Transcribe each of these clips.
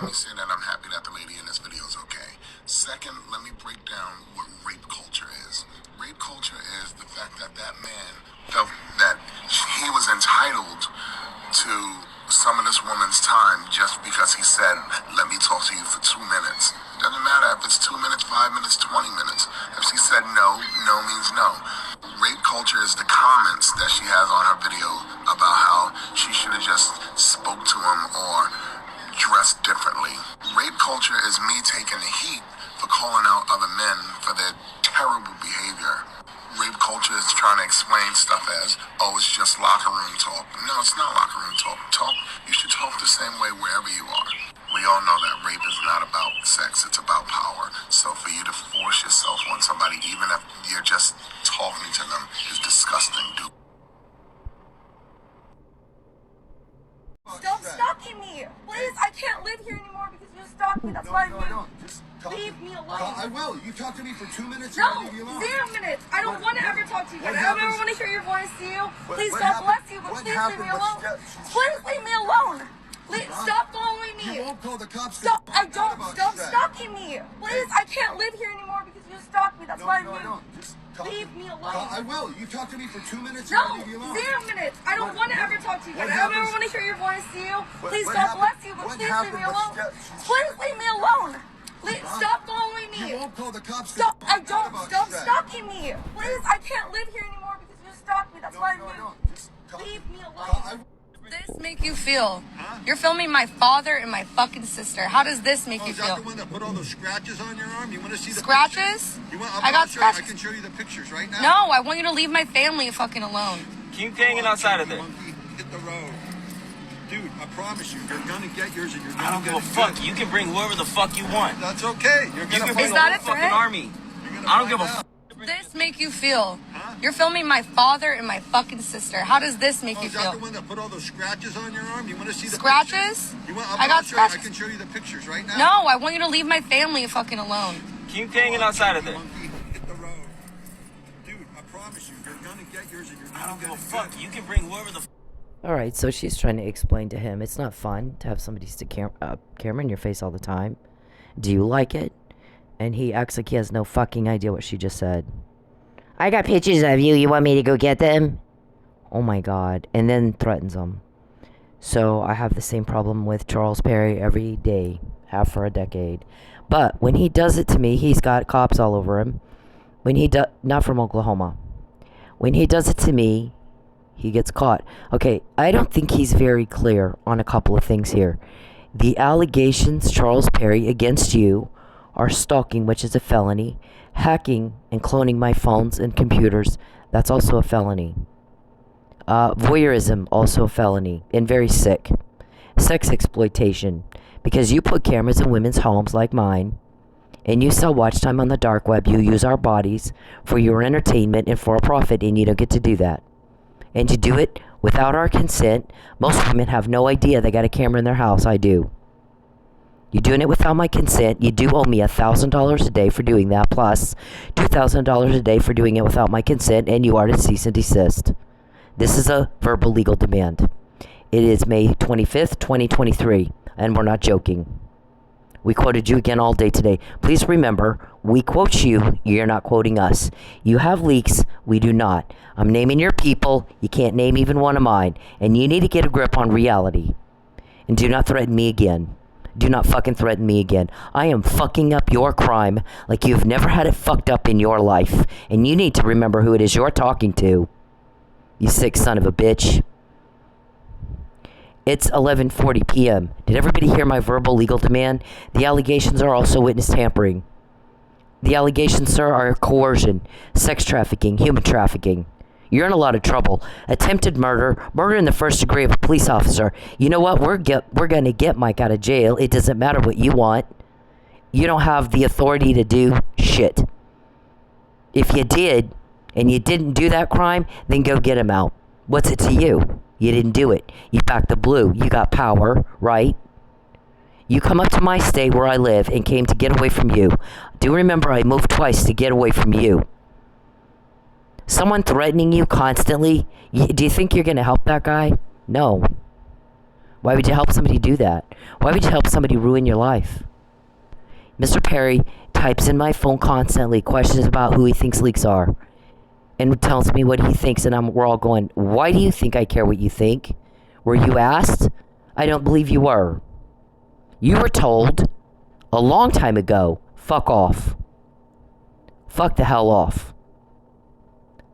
me say that I'm happy that the lady in this video is okay. Second, let me break down what rape culture is. Rape culture is the fact that that man felt that he was entitled to some of this woman's time just because he said, let me talk to you for 2 minutes. Doesn't matter if it's 2 minutes, 5 minutes, 20 minutes. If she said no, no means no. Rape culture is the comments that she has on her video about how she should have just spoke to him or dressed differently. Rape culture is me taking the heat for calling out other men for their terrible behavior. Rape culture is trying to explain stuff as, oh, it's just locker room talk. No, it's not locker room talk. You should talk the same way wherever you are. We all know that rape is not about sex, it's about power. So for you to force yourself on somebody, even if you're just talking to them, is disgusting, dude. Stop stalking me! Please, I can't live here anymore because you stalked me. That's why I'm leave me alone. I will. You talk to me for 2 minutes. No, 0 minutes. I don't want to ever talk to you again. I don't ever want to hear your voice to you. Please, God bless you, but please leave me alone. Please leave me alone. Please, stop following me. You won't call the cops. Stop. I don't. Stop stalking me. Please, I can't live here anymore because you stalked me. That's why I'm leave me alone. I will. You talk to me for 2 minutes. No, 0 minutes. I don't want to ever talk to you again. I don't ever want to hear your voice to you. Please, God bless you, but please leave me alone. Please leave me alone. Please, stop following me. You won't call the cops. Stop. I don't. Stop stalking me. Please, I can't live here anymore because you stalked me. That's why I'm leave me alone. This make you feel? Huh? You're filming my father and my fucking sister. How does this make you feel? Is that the one that put all those scratches on your arm? You want to see the scratches? I got scratches. I can show you the pictures right now. No, I want you to leave my family fucking alone. Keep hanging outside of there. Hit the road. Dude, I promise you, you're gonna get yours and you're gonna I don't give a fuck. You can bring whoever the fuck you want. That's okay. You're gonna bring the whole fucking army. I don't give a fuck. This make you feel? Huh? You're filming my father and my fucking sister. How does this make you feel? Is that the one that put all those scratches on your arm? You want to see the scratches? I got scratches. I can show you the pictures right now. No, I want you to leave my family fucking alone. Keep hanging outside of there. Hit the road. Dude, I promise you, you're gonna get yours and you're gonna I don't get give a fuck. You can bring whoever the Alright, so she's trying to explain to him it's not fun to have somebody stick camera in your face all the time. Do you like it? And he acts like he has no fucking idea what she just said. I got pictures of you. You want me to go get them? Oh my god. And then threatens him. So I have the same problem with Charles Perry every day. Have for a decade. But when he does it to me, he's got cops all over him. When he does... Not from Oklahoma. When he does it to me, he gets caught. Okay, I don't think he's very clear on a couple of things here. The allegations, Charles Perry, against you are stalking, which is a felony. Hacking and cloning my phones and computers, that's also a felony. Voyeurism, also a felony, and very sick. Sex exploitation, because you put cameras in women's homes like mine, and you sell watch time on the dark web. You use our bodies for your entertainment and for a profit, and you don't get to do that. And to do it without our consent, most women have no idea they got a camera in their house. I do. You're doing it without my consent. You do owe me $1,000 a day for doing that, plus $2,000 a day for doing it without my consent, and you are to cease and desist. This is a verbal legal demand. It is May 25th, 2023, and we're not joking. We quoted you again all day today. Please remember, we quote you, you're not quoting us. You have leaks, we do not. I'm naming your people, you can't name even one of mine, and you need to get a grip on reality. And do not threaten me again. Do not fucking threaten me again. I am fucking up your crime like you've never had it fucked up in your life. And you need to remember who it is you're talking to. You sick son of a bitch. It's 11:40 p.m. Did everybody hear my verbal legal demand? The allegations are also witness tampering. The allegations, sir, are coercion, sex trafficking, human trafficking. You're in a lot of trouble. Attempted murder, murder in the first degree of a police officer. You know what? We're going to get Mike out of jail. It doesn't matter what you want. You don't have the authority to do shit. If you did, and you didn't do that crime, then go get him out. What's it to you? You didn't do it. You backed the blue. You got power, right? You come up to my state where I live and came to get away from you. Do remember I moved twice to get away from you. Someone threatening you constantly, do you think you're going to help that guy? No. Why would you help somebody do that? Why would you help somebody ruin your life? Mr. Perry types in my phone constantly questions about who he thinks leaks are. And tells me what he thinks, and we're all going, why do you think I care what you think? Were you asked? I don't believe you were. You were told a long time ago, fuck off. Fuck the hell off.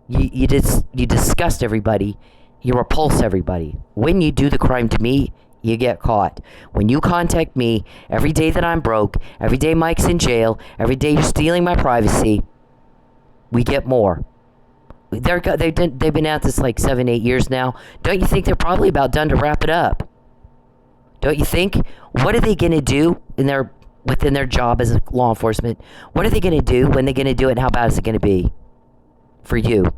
You disgust everybody. You repulse everybody. When you do the crime to me, you get caught. When you contact me every day that I'm broke, every day Mike's in jail, every day you're stealing my privacy, we get more. They've been at this like 7-8 years now. Don't you think they're probably about done to wrap it up? Don't you think? What are they going to do within their job as law enforcement? What are they going to do? When they're going to do it? And how bad is it going to be for you?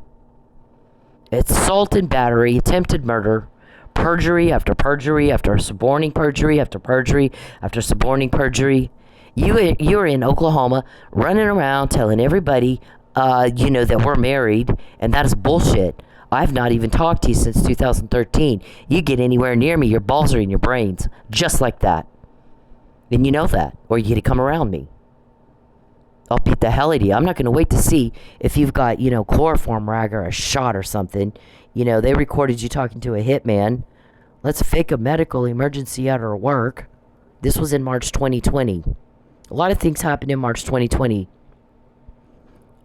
It's assault and battery, attempted murder, perjury after perjury after suborning perjury after perjury after suborning perjury. You are in Oklahoma running around telling everybody that we're married, and that is bullshit. I've not even talked to you since 2013. You get anywhere near me, your balls are in your brains. Just like that. And you know that. Or you get to come around me. I'll beat the hell out of you. I'm not going to wait to see if you've got, chloroform rag or a shot or something. They recorded you talking to a hitman. Let's fake a medical emergency out of work. This was in March 2020. A lot of things happened in March 2020.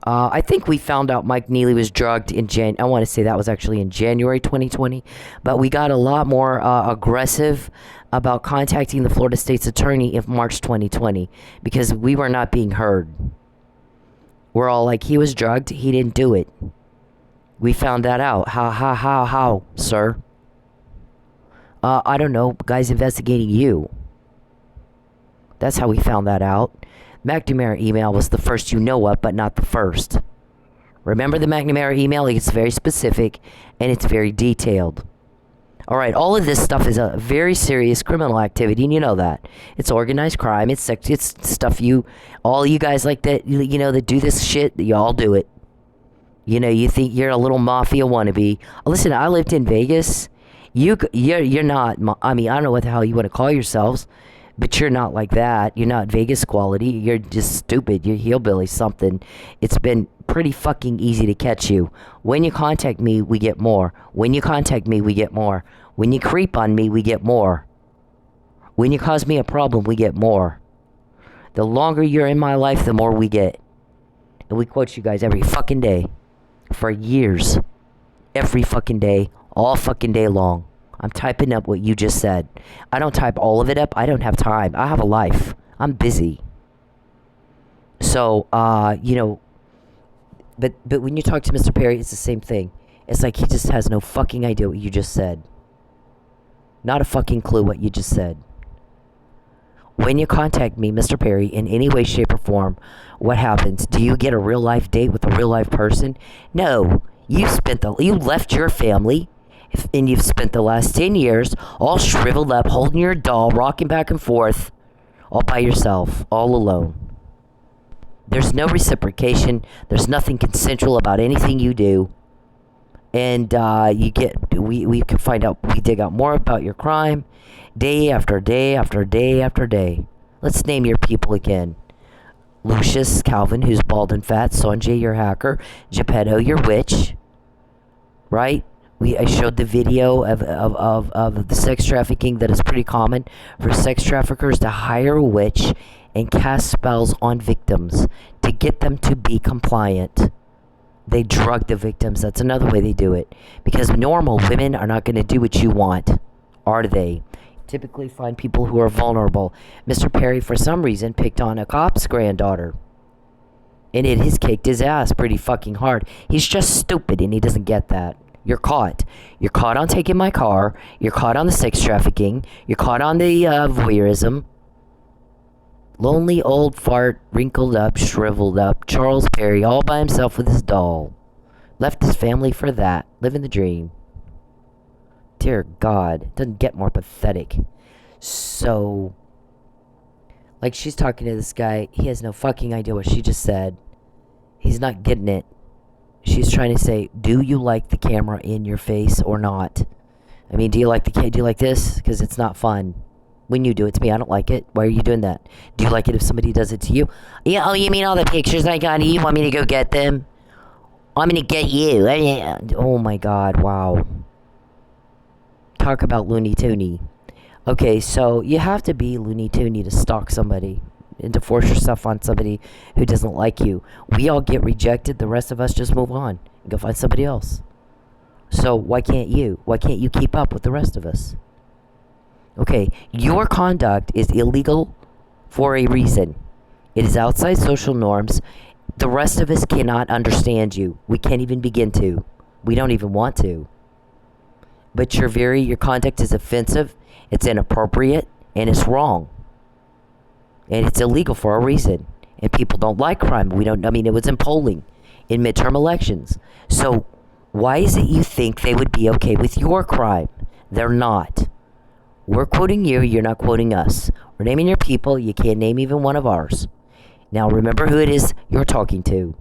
I think we found out Mike Nealey was drugged in I want to say that was actually in January 2020. But we got a lot more aggressive about contacting the Florida State's attorney in March 2020 because we were not being heard. We're all like, he was drugged, he didn't do it. We found that out. How, sir? I don't know. Guys investigating you. That's how we found that out. McNamara email was the first you know of, but not the first. Remember the McNamara email? It's very specific, and it's very detailed. Alright, all of this stuff is a very serious criminal activity, and you know that. It's organized crime, it's stuff all you guys like that, that do this shit, you all do it. You think you're a little mafia wannabe. Listen, I lived in Vegas. You're not, I don't know what the hell you want to call yourselves. But you're not like that. You're not Vegas quality. You're just stupid. You're hillbilly something. It's been pretty fucking easy to catch you. When you contact me, we get more. When you contact me, we get more. When you creep on me, we get more. When you cause me a problem, we get more. The longer you're in my life, the more we get. And we quote you guys every fucking day. For years. Every fucking day. All fucking day long. I'm typing up what you just said. I don't type all of it up. I don't have time. I have a life. I'm busy. So, but when you talk to Mr. Perry, it's the same thing. It's like he just has no fucking idea what you just said. Not a fucking clue what you just said. When you contact me, Mr. Perry, in any way, shape, or form, what happens? Do you get a real life date with a real life person? No. You left your family. And you've spent the last 10 years all shriveled up, holding your doll, rocking back and forth, all by yourself, all alone. There's no reciprocation. There's nothing consensual about anything you do. And we can find out, we dig out more about your crime day after day after day after day. Let's name your people again. Lucius Calvin, who's bald and fat. Sanjay, your hacker. Geppetto, your witch. Right? I showed the video of the sex trafficking that is pretty common for sex traffickers to hire a witch and cast spells on victims to get them to be compliant. They drug the victims. That's another way they do it. Because normal women are not going to do what you want, are they? Typically find people who are vulnerable. Mr. Perry, for some reason, picked on a cop's granddaughter. And he's kicked his ass pretty fucking hard. He's just stupid and he doesn't get that. You're caught. You're caught on taking my car. You're caught on the sex trafficking. You're caught on the voyeurism. Lonely old fart, wrinkled up, shriveled up, Charles Perry, all by himself with his doll. Left his family for that. Living the dream. Dear God. It doesn't get more pathetic. So, like she's talking to this guy. He has no fucking idea what she just said. He's not getting it. She's trying to say, do you like the camera in your face or not? I mean, do you like the kid? Do you like this? Because it's not fun. When you do it to me, I don't like it. Why are you doing that? Do you like it if somebody does it to you? Yeah, oh, you mean all the pictures I got? You want me to go get them? I'm gonna get you. Oh my God, wow. Talk about Looney Tooney. Okay, so you have to be Looney Tooney to stalk somebody and to force yourself on somebody who doesn't like you. We all get rejected. The rest of us just move on and go find somebody else. So why can't you? Why can't you keep up with the rest of us? Okay, your conduct is illegal for a reason. It is outside social norms. The rest of us cannot understand you. We can't even begin to. We don't even want to. But your conduct is offensive, it's inappropriate, and it's wrong. And it's illegal for a reason. And people don't like crime. It was in polling, in midterm elections. So why is it you think they would be okay with your crime? They're not. We're quoting you, you're not quoting us. We're naming your people, you can't name even one of ours. Now remember who it is you're talking to.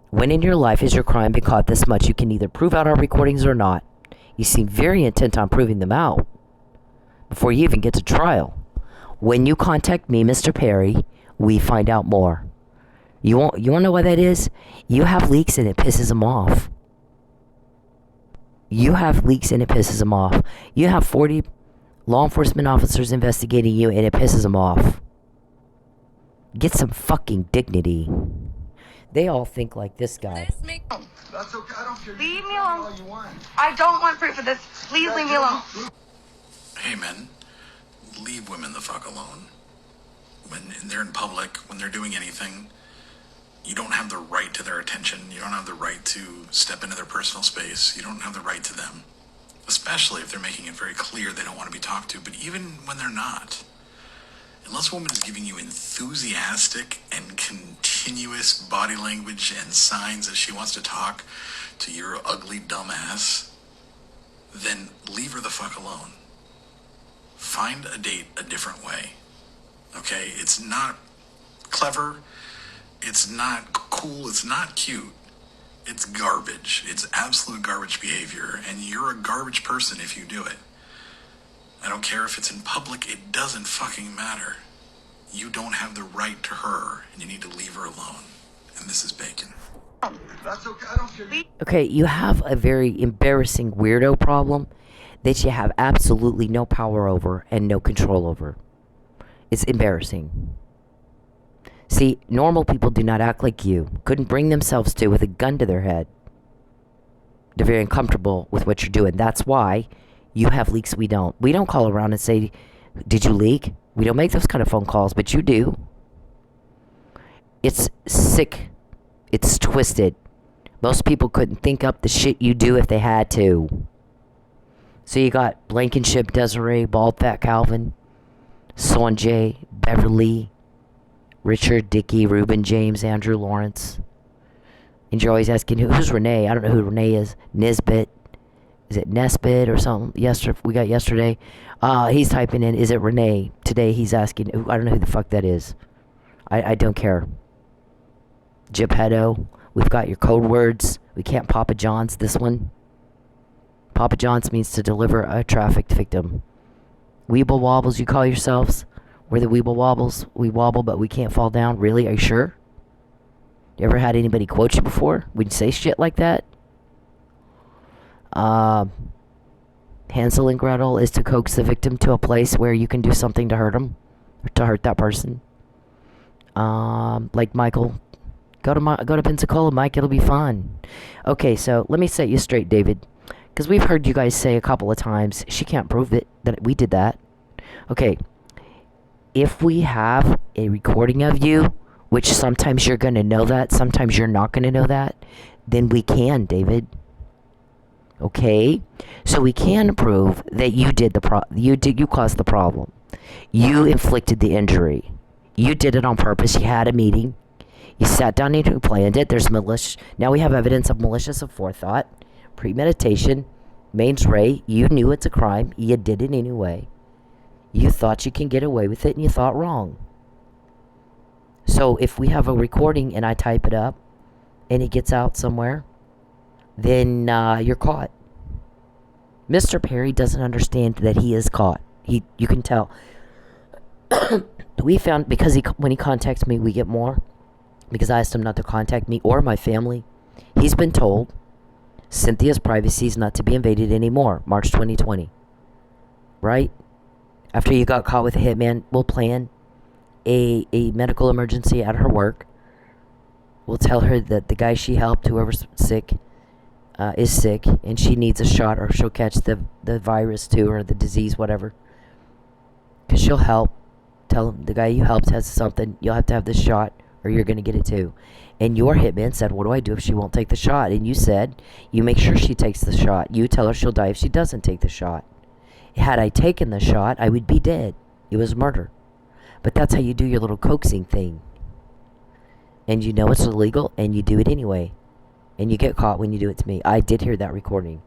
When in your life has your crime been caught this much, you can either prove out our recordings or not. You seem very intent on proving them out before you even get to trial. When you contact me, Mr. Perry, we find out more. You want to know why that is? You have leaks and it pisses them off. You have leaks and it pisses them off. You have 40 law enforcement officers investigating you and it pisses them off. Get some fucking dignity. They all think like this guy. That's okay. I don't care. Leave me alone. All you want. I don't want proof of this. Please leave me alone. Hey, men, leave women the fuck alone. When they're in public, when they're doing anything, you don't have the right to their attention. You don't have the right to step into their personal space. You don't have the right to them. Especially if they're making it very clear they don't want to be talked to. But even when they're not, unless a woman is giving you enthusiastic and continuous body language and signs that she wants to talk to your ugly dumb ass, then leave her the fuck alone. Find a date a different way. Okay? It's not clever. It's not cool. It's not cute. It's garbage. It's absolute garbage behavior, and you're a garbage person if you do it. I don't care if it's in public, it doesn't fucking matter. You don't have the right to her, and you need to leave her alone. And this is Bacon. That's okay. I don't care. Okay, you have a very embarrassing weirdo problem that you have absolutely no power over and no control over. It's embarrassing. See, normal people do not act like you. Couldn't bring themselves to with a gun to their head. They're very uncomfortable with what you're doing. That's why you have leaks, we don't. We don't call around and say, did you leak? We don't make those kind of phone calls, but you do. It's sick. It's twisted. Most people couldn't think up the shit you do if they had to. So you got Blankenship, Desiree, Bald Fat Calvin, Sonjay, Beverly, Richard, Dickie, Reuben, James, Andrew, Lawrence. And you're always asking, who's Renee? I don't know who Renee is. Nisbet. Is it Nesbit or something? We got yesterday. He's typing in, is it Renee? Today he's asking, I don't know who the fuck that is. I don't care. Geppetto. We've got your code words. We can't Papa John's this one. Papa John's means to deliver a trafficked victim. Weeble Wobbles, you call yourselves? We're the Weeble Wobbles. We wobble, but we can't fall down. Really? Are you sure? You ever had anybody quote you before? Would you say shit like that? Hansel and Gretel is to coax the victim to a place where you can do something to hurt him. Or to hurt that person. Like Michael. Go to Pensacola, Mike. It'll be fun. Okay, so let me set you straight, David. Because we've heard you guys say a couple of times, she can't prove it, that we did that. Okay. If we have a recording of you, which sometimes you're going to know that, sometimes you're not going to know that, then we can, David. Okay? So we can prove that you did you caused the problem. You inflicted the injury. You did it on purpose. You had a meeting. You sat down and you planned it. There's now we have evidence of malicious aforethought, premeditation, mens rea. You knew it's a crime. You did it anyway. You thought you can get away with it, and you thought wrong. So if we have a recording and I type it up and it gets out somewhere, then you're caught. Mr. Perry doesn't understand that he is caught. You can tell. We found, because when he contacts me, we get more. Because I asked him not to contact me or my family. He's been told Cynthia's privacy is not to be invaded anymore. March 2020. Right? After you got caught with a hitman, we'll plan a medical emergency at her work. We'll tell her that the guy she helped, whoever's sick, is sick, and she needs a shot, or she'll catch the virus too, or the disease, whatever. Because she'll help. Tell him the guy you helped has something. You'll have to have this shot, or you're going to get it too. And your hitman said, what do I do if she won't take the shot? And you said, you make sure she takes the shot. You tell her she'll die if she doesn't take the shot. Had I taken the shot, I would be dead. It was murder. But that's how you do your little coaxing thing. And you know it's illegal, and you do it anyway. And you get caught when you do it to me. I did hear that recording.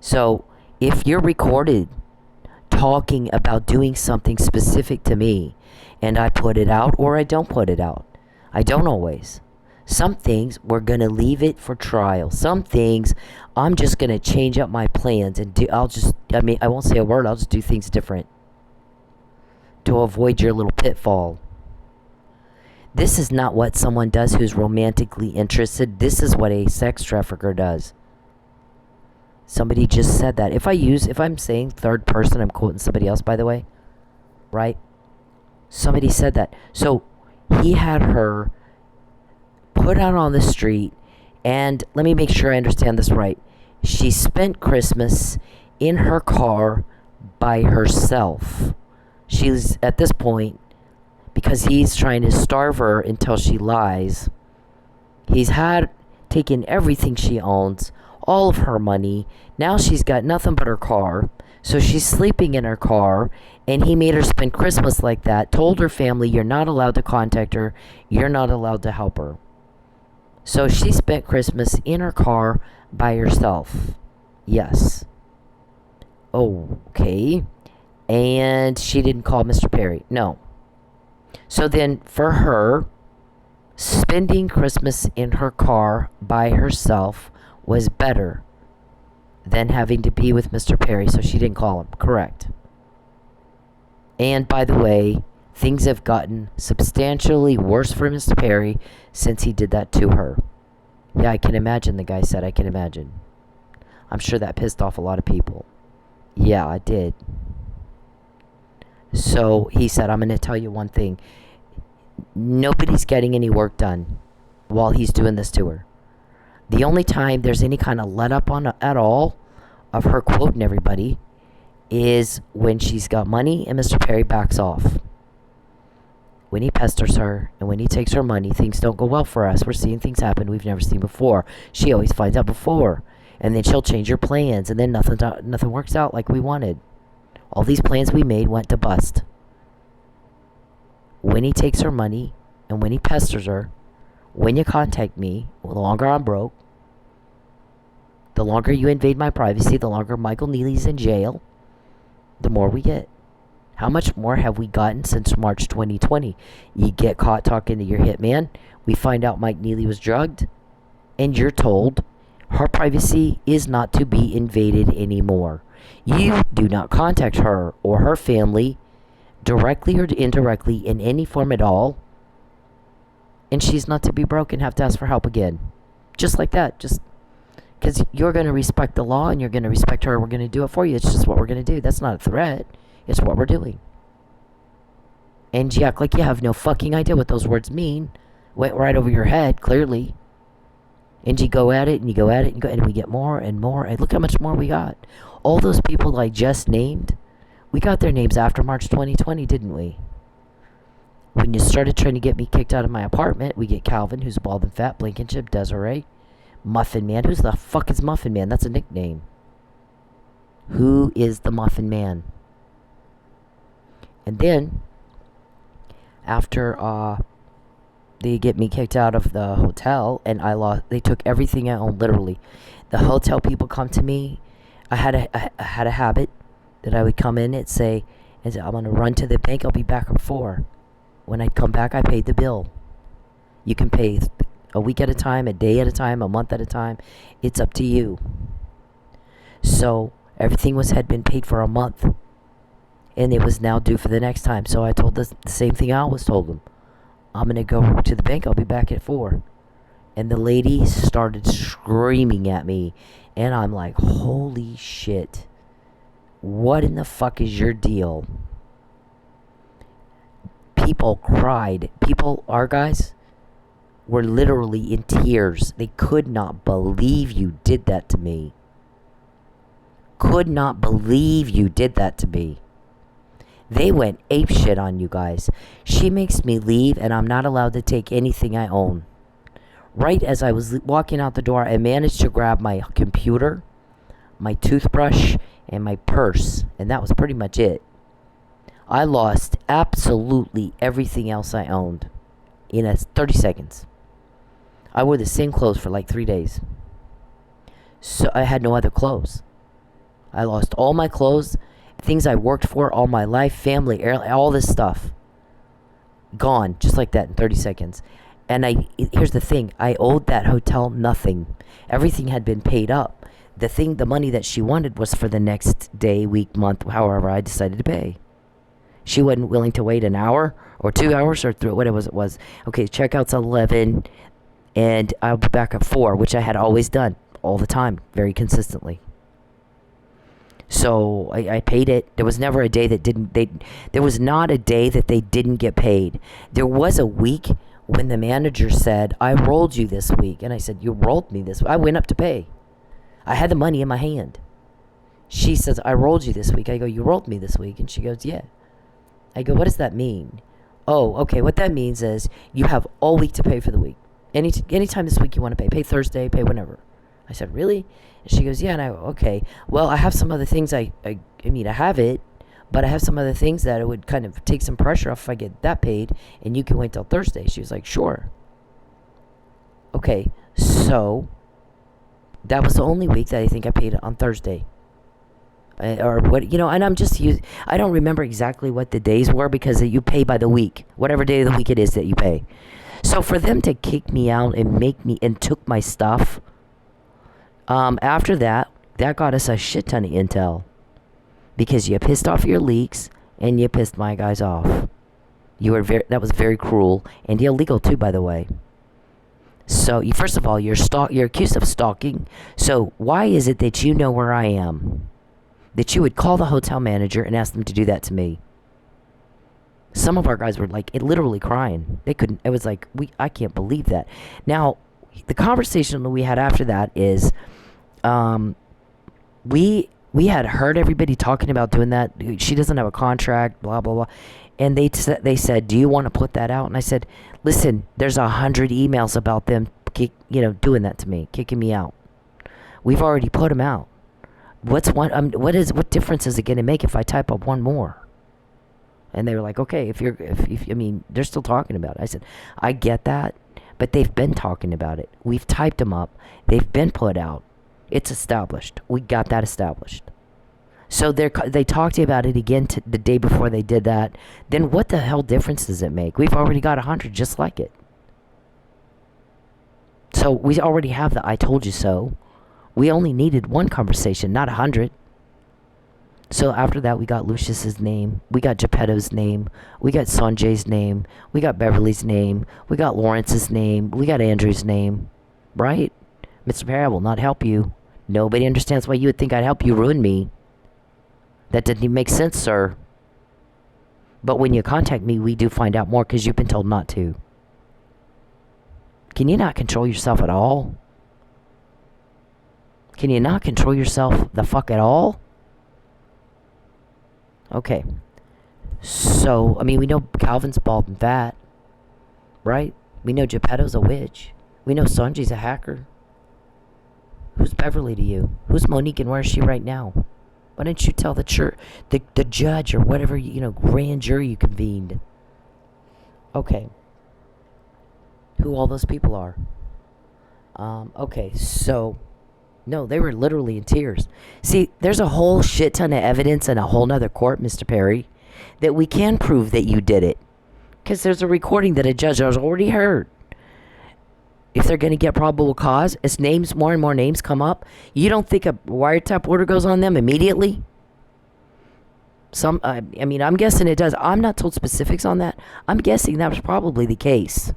So, if you're recorded talking about doing something specific to me, and I put it out or I don't put it out, I don't always. Some things we're going to leave it for trial. Some things I'm just going to change up my plans and do. I won't say a word, I'll just do things different to avoid your little pitfall. This is not what someone does who's romantically interested. This is what a sex trafficker does. Somebody just said that. If I'm saying third person, I'm quoting somebody else, by the way. Right? Somebody said that. So, he had her put out on the street, and let me make sure I understand this right. She spent Christmas in her car by herself. She's, at this point, because he's trying to starve her until she lies, he's taken everything she owns, all of her money. Now she's got nothing but her car. So she's sleeping in her car, and he made her spend Christmas like that, told her family, you're not allowed to contact her, you're not allowed to help her. So she spent Christmas in her car by herself. Yes. Okay. And she didn't call Mr. Perry. No. So then, for her, spending Christmas in her car by herself was better than having to be with Mr. Perry, so she didn't call him. Correct. And, by the way, things have gotten substantially worse for Mr. Perry since he did that to her. Yeah, I can imagine, the guy said. I can imagine. I'm sure that pissed off a lot of people. Yeah, I did. So, he said, I'm going to tell you one thing. Nobody's getting any work done while he's doing this to her. The only time there's any kind of let up on at all of her quoting everybody is when she's got money and Mr. Perry backs off. When he pesters her and when he takes her money, things don't go well for us. We're seeing things happen we've never seen before. She always finds out before, and then she'll change her plans, and then nothing works out like we wanted. All these plans we made went to bust. When he takes her money and when he pesters her, when you contact me, the longer I'm broke, the longer you invade my privacy, the longer Michael Nealey's in jail, the more we get. How much more have we gotten since March 2020? You get caught talking to your hitman, we find out Mike Nealey was drugged, and you're told her privacy is not to be invaded anymore. You do not contact her or her family, directly or indirectly, in any form at all, and she's not to be broken, have to ask for help again. Just like that. Just because you're going to respect the law and you're going to respect her, we're going to do it for you. It's just what we're going to do. That's not a threat. It's what we're doing. And you act like you have no fucking idea what those words mean. Went right over your head, clearly. And you go at it, and you go at it, and we get more and more. And look how much more we got. All those people I just named, we got their names after March 2020, didn't we? When you started trying to get me kicked out of my apartment, we get Calvin, who's bald and fat, Blankenship, Desiree, Muffin Man. Who's the fuck is Muffin Man? That's a nickname. Who is the Muffin Man? And then, after they get me kicked out of the hotel, and they took everything I owned, literally. The hotel people come to me. I had a habit that I would come in and say, I'm going to run to the bank, I'll be back at 4. When I come back, I paid the bill. You can pay a week at a time, a day at a time, a month at a time. It's up to you. So everything had been paid for a month, and it was now due for the next time. So I told the same thing I always told them. I'm going to go to the bank. I'll be back at 4. And the lady started screaming at me. And I'm like, holy shit. What in the fuck is your deal? People cried. Our guys were literally in tears. They could not believe you did that to me. Could not believe you did that to me. They went apeshit on you guys. She makes me leave, and I'm not allowed to take anything I own. Right as I was walking out the door, I managed to grab my computer, my toothbrush, and my purse, and that was pretty much it. I lost absolutely everything else I owned in 30 seconds. I wore the same clothes for like 3 days. So I had no other clothes. I lost all my clothes, things I worked for all my life, family, all this stuff. Gone, just like that in 30 seconds. And here's the thing, I owed that hotel nothing. Everything had been paid up. The money that she wanted was for the next day, week, month, however I decided to pay. She wasn't willing to wait an hour or 2 hours or 3, whatever it was. Okay, checkout's 11, and I'll be back at 4, which I had always done all the time, very consistently. So I paid it. There was never a day that there was not a day that they didn't get paid. There was a week when the manager said, I rolled you this week. And I said, you rolled me this week? I went up to pay. I had the money in my hand. She says, I rolled you this week. I go, you rolled me this week? And she goes, yeah. I go, what does that mean? Oh, okay, what that means is you have all week to pay for the week. Anytime this week you want to pay Thursday, pay whenever. I said, really? And she goes, yeah. And I go, okay, well, I have some other things. I have it, but I have some other things that it would kind of take some pressure off if I get that paid, and you can wait till Thursday. She was like, sure. Okay, so that was the only week that I think I paid on Thursday. Or what, and I don't remember exactly what the days were because you pay by the week, whatever day of the week it is that you pay. So for them to kick me out and took my stuff, after that got us a shit ton of intel. Because you pissed off your leaks and you pissed my guys off. That was very cruel and illegal too, by the way. So first of all, you're accused of stalking. So why is it that you know where I am? That you would call the hotel manager and ask them to do that to me? Some of our guys were like literally crying. They couldn't. It was like I can't believe that. Now, the conversation that we had after that is, we had heard everybody talking about doing that. She doesn't have a contract, blah blah blah. And they said, do you want to put that out? And I said, listen, there's 100 emails about them, doing that to me, kicking me out. We've already put them out. What difference is it going to make if I type up one more? And they were like, okay, they're still talking about it. I said, I get that, but they've been talking about it. We've typed them up. They've been put out. It's established. We got that established. So they talked about it again the day before they did that. Then what the hell difference does it make? We've already got 100 just like it. So we already have the I told you so. We only needed one conversation, not 100. So after that, we got Lucius's name. We got Geppetto's name. We got Sanjay's name. We got Beverly's name. We got Lawrence's name. We got Andrew's name. Right? Mr. Perry, I will not help you. Nobody understands why you would think I'd help you ruin me. That didn't even make sense, sir. But when you contact me, we do find out more because you've been told not to. Can you not control yourself at all? Can you not control yourself the fuck at all? Okay. So, we know Calvin's bald and fat. Right? We know Geppetto's a witch. We know Sanjay's a hacker. Who's Beverly to you? Who's Monique and where is she right now? Why didn't you tell the judge or whatever, grand jury you convened? Okay. Who all those people are. Okay, so, no, they were literally in tears. See, there's a whole shit ton of evidence in a whole nother court, Mr. Perry, that we can prove that you did it. Because there's a recording that a judge has already heard. If they're going to get probable cause, as more and more names come up, you don't think a wiretap order goes on them immediately? I mean, I'm guessing it does. I'm not told specifics on that. I'm guessing that was probably the case.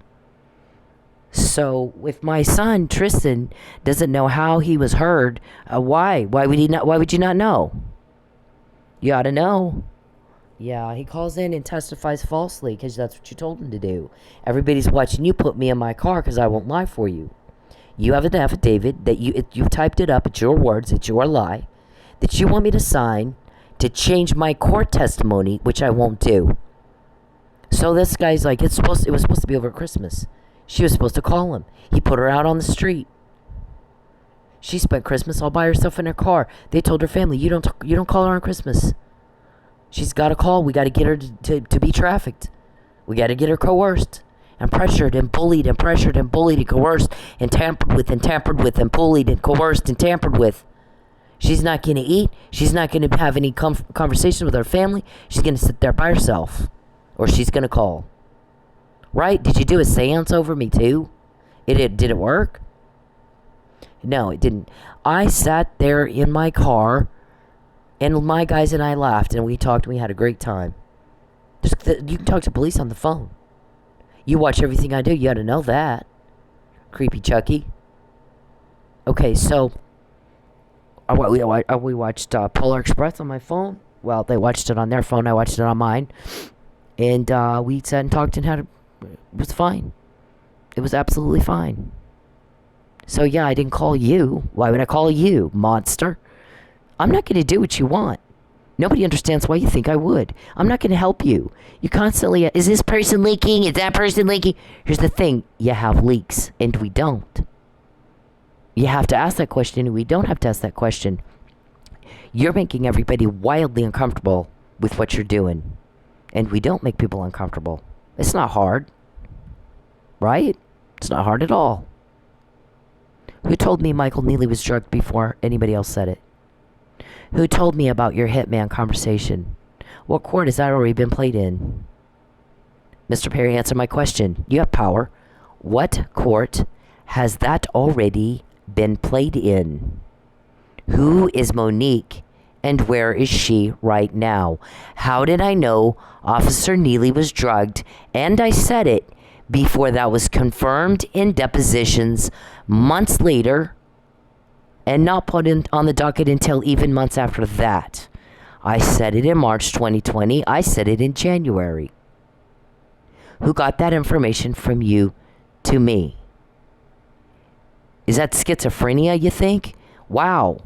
So, if my son Tristan doesn't know how he was heard, why? Why would he not? Why would you not know? You ought to know. Yeah, he calls in and testifies falsely because that's what you told him to do. Everybody's watching you put me in my car because I won't lie for you. You have an affidavit that you've typed it up. It's your words. It's your lie that you want me to sign to change my court testimony, which I won't do. So this guy's like, it was supposed to be over Christmas. She was supposed to call him. He put her out on the street. She spent Christmas all by herself in her car. They told her family, you don't call her on Christmas. She's got a call. We got to get her to be trafficked. We got to get her coerced and pressured and bullied and pressured and bullied and coerced and tampered with and bullied and coerced and tampered with. She's not going to eat. She's not going to have any conversation with her family. She's going to sit there by herself. Or she's going to call. Right? Did you do a seance over me too? Did it work? No, it didn't. I sat there in my car, and my guys and I laughed, and we talked, and we had a great time. You can talk to police on the phone. You watch everything I do. You ought to know that. Creepy Chucky. Okay, so we watched Polar Express on my phone. Well, they watched it on their phone. I watched it on mine. And we sat and talked and it was fine. It was absolutely fine. So, yeah, I didn't call you. Why would I call you, monster? I'm not going to do what you want. Nobody understands why you think I would. I'm not going to help you. You constantly, is this person leaking? Is that person leaking? Here's the thing. You have leaks, and we don't. You have to ask that question, and we don't have to ask that question. You're making everybody wildly uncomfortable with what you're doing. And we don't make people uncomfortable. It's not hard. Right? It's not hard at all. Who told me Michael Nealey was drugged before anybody else said it? Who told me about your hitman conversation? What court has that already been played in? Mr. Perry, answer my question. You have power. What court has that already been played in? Who is Monique and where is she right now? How did I know Officer Nealey was drugged? And I said it before that was confirmed in depositions months later and not put on the docket until even months after that. I said it in March 2020. I said it in January. Who got that information from you to me? Is that schizophrenia, you think? Wow.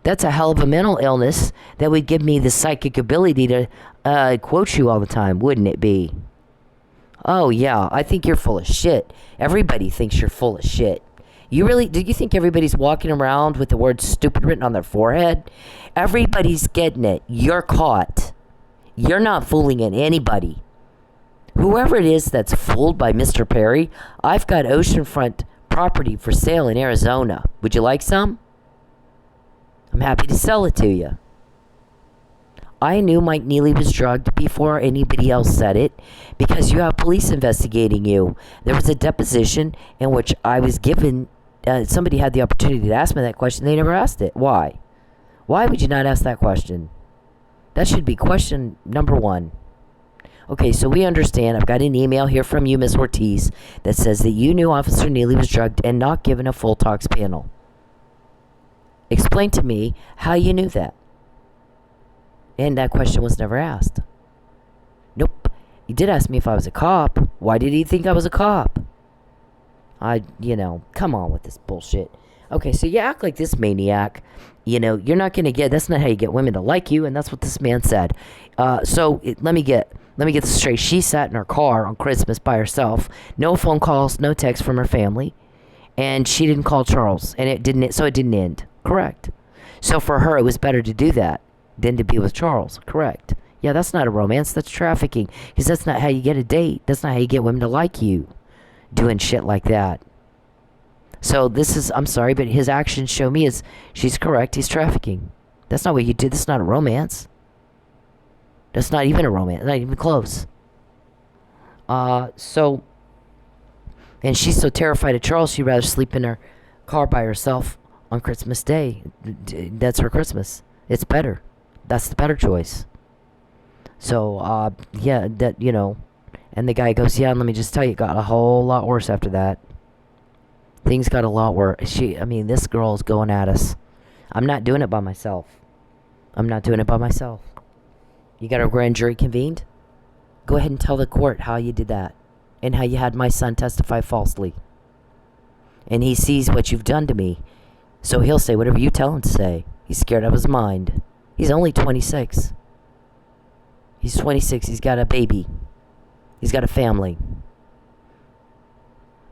That's a hell of a mental illness that would give me the psychic ability to quote you all the time, wouldn't it be? Oh, yeah, I think you're full of shit. Everybody thinks you're full of shit. Do you think everybody's walking around with the word stupid written on their forehead? Everybody's getting it. You're caught. You're not fooling anybody. Whoever it is that's fooled by Mr. Perry, I've got oceanfront property for sale in Arizona. Would you like some? I'm happy to sell it to you. I knew Mike Nealey was drugged before anybody else said it because you have police investigating you. There was a deposition in which I was given, somebody had the opportunity to ask me that question. They never asked it. Why? Why would you not ask that question? That should be question number one. Okay, so we understand. I've got an email here from you, Miss Ortiz, that says that you knew Officer Nealey was drugged and not given a full talks panel. Explain to me how you knew that. And that question was never asked. Nope. He did ask me if I was a cop. Why did he think I was a cop? Come on with this bullshit. Okay, so you act like this maniac. You're not going to get, that's not how you get women to like you, and that's what this man said. Let me get this straight. She sat in her car on Christmas by herself. No phone calls, no text from her family. And she didn't call Charles, and it didn't end. Correct. So for her, it was better to do that than to be with Charles. Correct. Yeah, that's not a romance. That's trafficking. Because that's not how you get a date. That's not how you get women to like you. Doing shit like that. So I'm sorry, but his actions show me she's correct. He's trafficking. That's not what you did. That's not a romance. That's not even a romance. Not even close. So And she's so terrified of Charles, she'd rather sleep in her car by herself on Christmas Day. That's her Christmas. It's better. That's the better choice. So, yeah, that, you know. And the guy goes, yeah, let me just tell you, it got a whole lot worse after that. Things got a lot worse. This girl is going at us. I'm not doing it by myself. You got a grand jury convened? Go ahead and tell the court how you did that. And how you had my son testify falsely. And he sees what you've done to me. So he'll say whatever you tell him to say. He's scared out of his mind. He's only 26. He's 26. He's got a baby. He's got a family.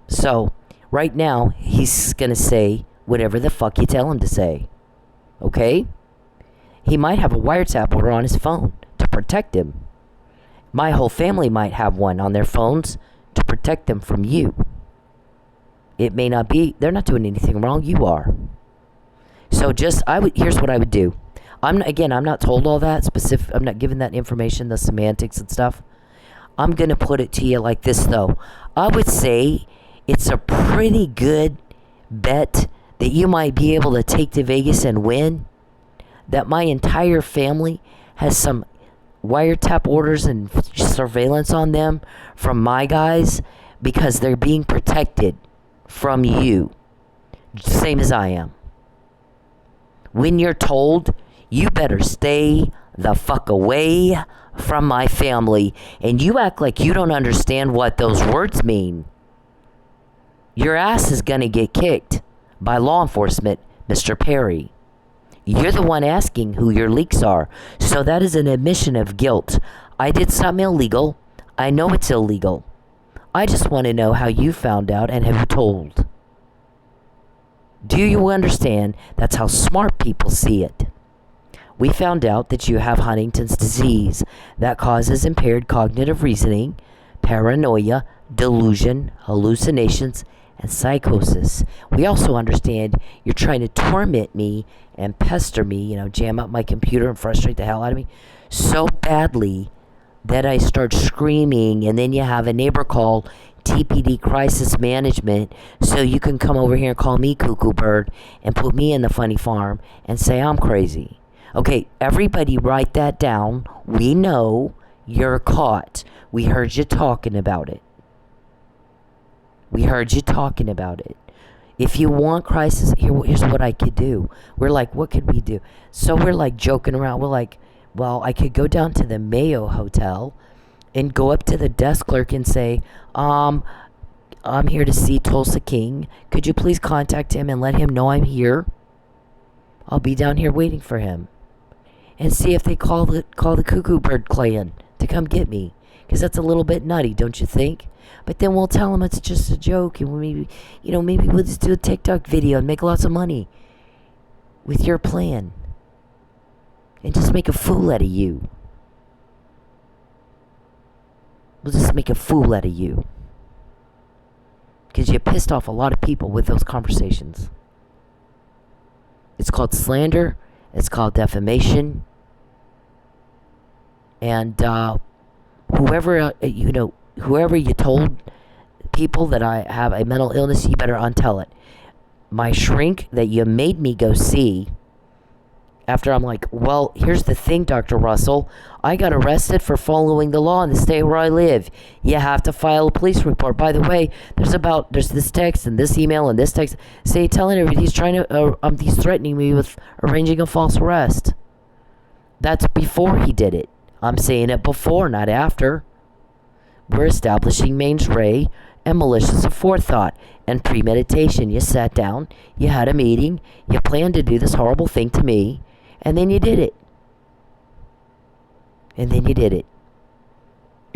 So, right now, he's going to say whatever the fuck you tell him to say. Okay? He might have a wiretap order on his phone to protect him. My whole family might have one on their phones to protect them from you. It may not be, they're not doing anything wrong, you are. So here's what I would do. I'm not told all that specific, I'm not given that information, the semantics and stuff. I'm going to put it to you like this, though. I would say it's a pretty good bet that you might be able to take to Vegas and win. That my entire family has some wiretap orders and surveillance on them from my guys because they're being protected from you. Same as I am. When you're told, you better stay the fuck away from my family, and you act like you don't understand what those words mean, your ass is gonna get kicked by law enforcement, Mr. Perry. You're the one asking who your leaks are, so that is an admission of guilt. I did something illegal. I know it's illegal. I just want to know how you found out and have told. Do you understand? That's how smart people see it. We found out that you have Huntington's disease that causes impaired cognitive reasoning, paranoia, delusion, hallucinations, and psychosis. We also understand you're trying to torment me and pester me, jam up my computer and frustrate the hell out of me so badly that I start screaming, and then you have a neighbor call TPD Crisis Management so you can come over here and call me Cuckoo Bird and put me in the funny farm and say I'm crazy. Okay, everybody write that down. We know you're caught. We heard you talking about it. If you want crisis, here's what I could do. We're like, what could we do? So we're like joking around. We're like, well, I could go down to the Mayo Hotel and go up to the desk clerk and say, I'm here to see Tulsa King. Could you please contact him and let him know I'm here? I'll be down here waiting for him. And see if they call the Cuckoo Bird Clan to come get me. Because that's a little bit nutty, don't you think? But then we'll tell them it's just a joke, and maybe we'll just do a TikTok video and make lots of money with your plan. And just make a fool out of you. We'll just make a fool out of you. Because you pissed off a lot of people with those conversations. It's called slander. It's called defamation. And whoever you told people that I have a mental illness, you better untell it. My shrink that you made me go see, after I'm like, well, here's the thing, Dr. Russell. I got arrested for following the law in the state where I live. You have to file a police report. By the way, there's this text and this email and this text. Telling everybody he's threatening me with arranging a false arrest. That's before he did it. I'm saying it before, not after. We're establishing mens rea and malicious aforethought and premeditation. You sat down, you had a meeting, you planned to do this horrible thing to me, and then you did it. And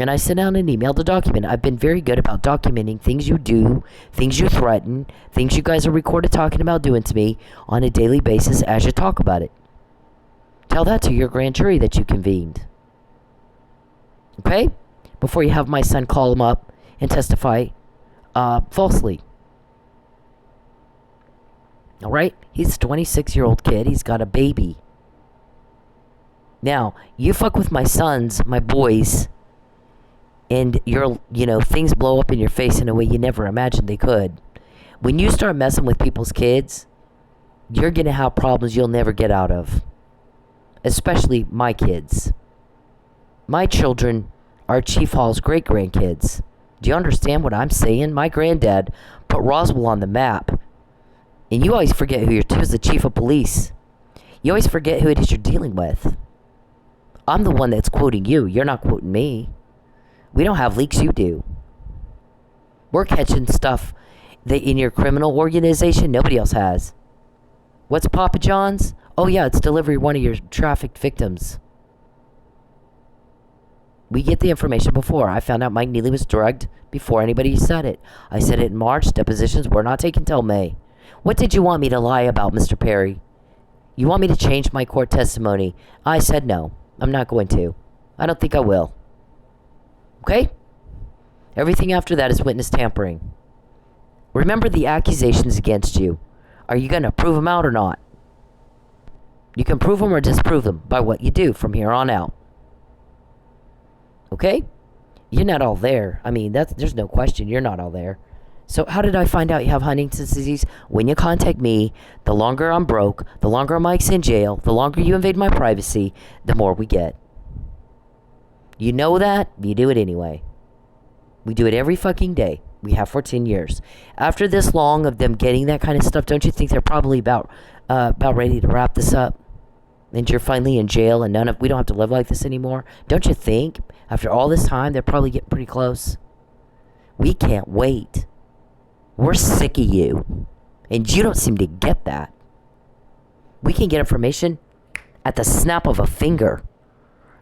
I sent out an email to document. I've been very good about documenting things you do, things you threaten, things you guys are recorded talking about doing to me on a daily basis as you talk about it. Tell that to your grand jury that you convened. Okay? Before you have my son call him up and testify falsely. Alright? He's a 26-year-old kid. He's got a baby. Now, you fuck with my sons, my boys, and things blow up in your face in a way you never imagined they could. When you start messing with people's kids, you're going to have problems you'll never get out of. Especially my kids. My children are Chief Hall's great-grandkids. Do you understand what I'm saying? My granddad put Roswell on the map. And you always forget who he was the chief of police. You always forget who it is you're dealing with. I'm the one that's quoting you. You're not quoting me. We don't have leaks, you do. We're catching stuff that in your criminal organization nobody else has. What's Papa John's? Oh yeah, it's delivery one of your trafficked victims. We get the information before. I found out Mike Nealey was drugged before anybody said it. I said it in March. Depositions were not taken till May. What did you want me to lie about, Mr. Perry? You want me to change my court testimony? I said no. I'm not going to. I don't think I will. Okay? Everything after that is witness tampering. Remember the accusations against you. Are you going to prove them out or not? You can prove them or disprove them by what you do from here on out. Okay? You're not all there. I mean, there's no question you're not all there. So how did I find out you have Huntington's disease? When you contact me, the longer I'm broke, the longer Mike's in jail, the longer you invade my privacy, the more we get. You know that, you do it anyway. We do it every fucking day. We have for 10 years. After this long of them getting that kind of stuff, don't you think they're probably about ready to wrap this up? And you're finally in jail and we don't have to live like this anymore? Don't you think? After all this time, they're probably getting pretty close. We can't wait. We're sick of you. And you don't seem to get that. We can get information at the snap of a finger.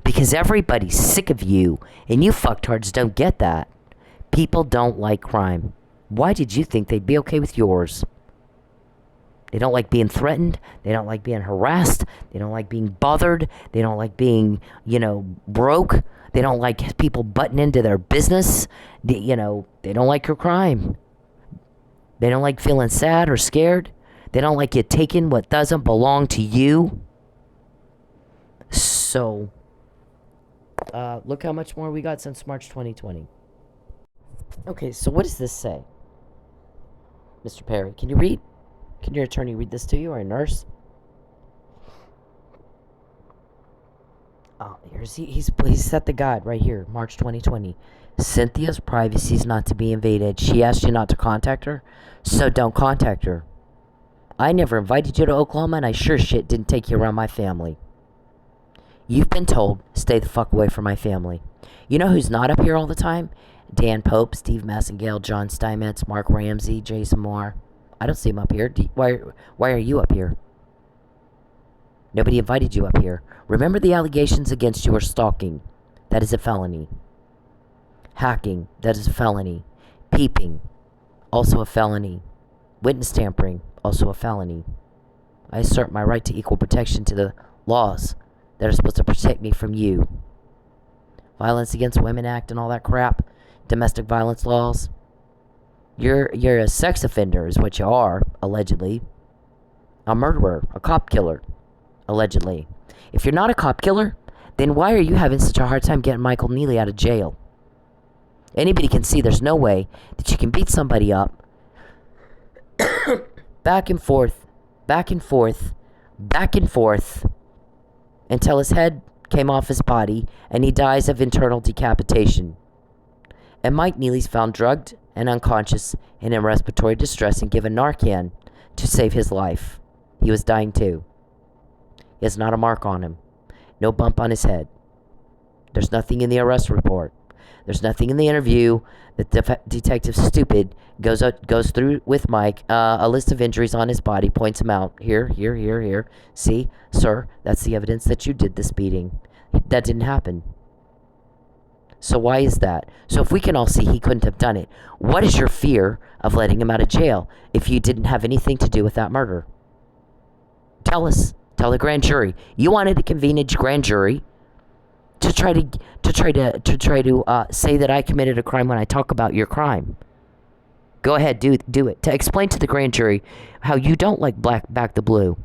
Because everybody's sick of you. And you fucktards don't get that. People don't like crime. Why did you think they'd be okay with yours? They don't like being threatened. They don't like being harassed. They don't like being bothered. They don't like being, broke. They don't like people butting into their business. They don't like your crime. They don't like feeling sad or scared. They don't like you taking what doesn't belong to you. So, look how much more we got since March 2020. Okay, so what does this say? Mr. Perry, can you read? Can your attorney read this to you, or a nurse? Oh, he's set the guide right here, March 2020. Cynthia's privacy is not to be invaded. She asked you not to contact her, so don't contact her. I never invited you to Oklahoma, and I sure shit didn't take you around my family. You've been told, stay the fuck away from my family. You know who's not up here all the time? Dan Pope, Steve Massengale, John Steinmetz, Mark Ramsey, Jason Moore. I don't see him up here. Why are you up here? Nobody invited you up here. Remember the allegations against you are stalking. That is a felony. Hacking. That is a felony. Peeping. Also a felony. Witness tampering. Also a felony. I assert my right to equal protection to the laws that are supposed to protect me from you. Violence Against Women Act and all that crap. Domestic violence laws. You're a sex offender is what you are, allegedly. A murderer, a cop killer, allegedly. If you're not a cop killer, then why are you having such a hard time getting Michael Nealey out of jail? Anybody can see there's no way that you can beat somebody up back and forth, back and forth, back and forth until his head came off his body and he dies of internal decapitation. And Mike Nealey's found drugged and unconscious and in respiratory distress and given Narcan to save his life. He was dying too. He has not a mark on him. No bump on his head. There's nothing in the arrest report. There's nothing in the interview that Detective Stupid goes through with Mike. A list of injuries on his body, points him out. Here. See, sir, that's the evidence that you did this beating. That didn't happen. So why is that? So if we can all see he couldn't have done it, what is your fear of letting him out of jail if you didn't have anything to do with that murder? Tell us. Tell the grand jury. You wanted to convene a grand jury to try to say that I committed a crime when I talk about your crime. Go ahead, do it. To explain to the grand jury how you don't like back the blue,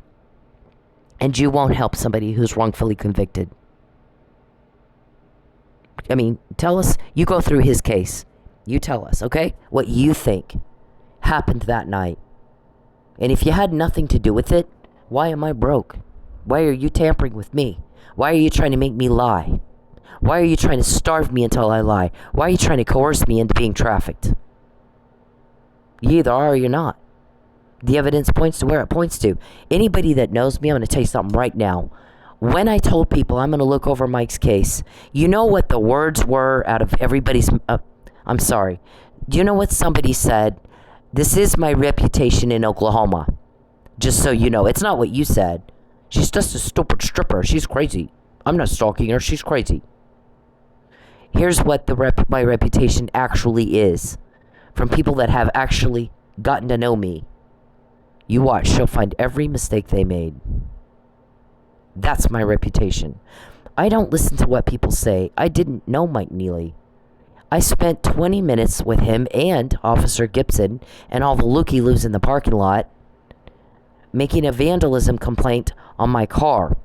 and you won't help somebody who's wrongfully convicted. I mean, tell us. You go through his case. You tell us, okay? What you think happened that night. And if you had nothing to do with it, why am I broke? Why are you tampering with me? Why are you trying to make me lie? Why are you trying to starve me until I lie? Why are you trying to coerce me into being trafficked? You either are or you're not. The evidence points to where it points to. Anybody that knows me, I'm going to tell you something right now. When I told people I'm going to look over Mike's case, you know what the words were out of everybody's... I'm sorry. Do you know what somebody said? This is my reputation in Oklahoma. Just so you know. It's not what you said. She's just a stupid stripper. She's crazy. I'm not stalking her. She's crazy. Here's what my reputation actually is. From people that have actually gotten to know me. You watch. She'll find every mistake they made. That's my reputation. I don't listen to what people say. I didn't know Mike Nealey. I spent 20 minutes with him and Officer Gibson and all the looky-loos in the parking lot making a vandalism complaint on my car.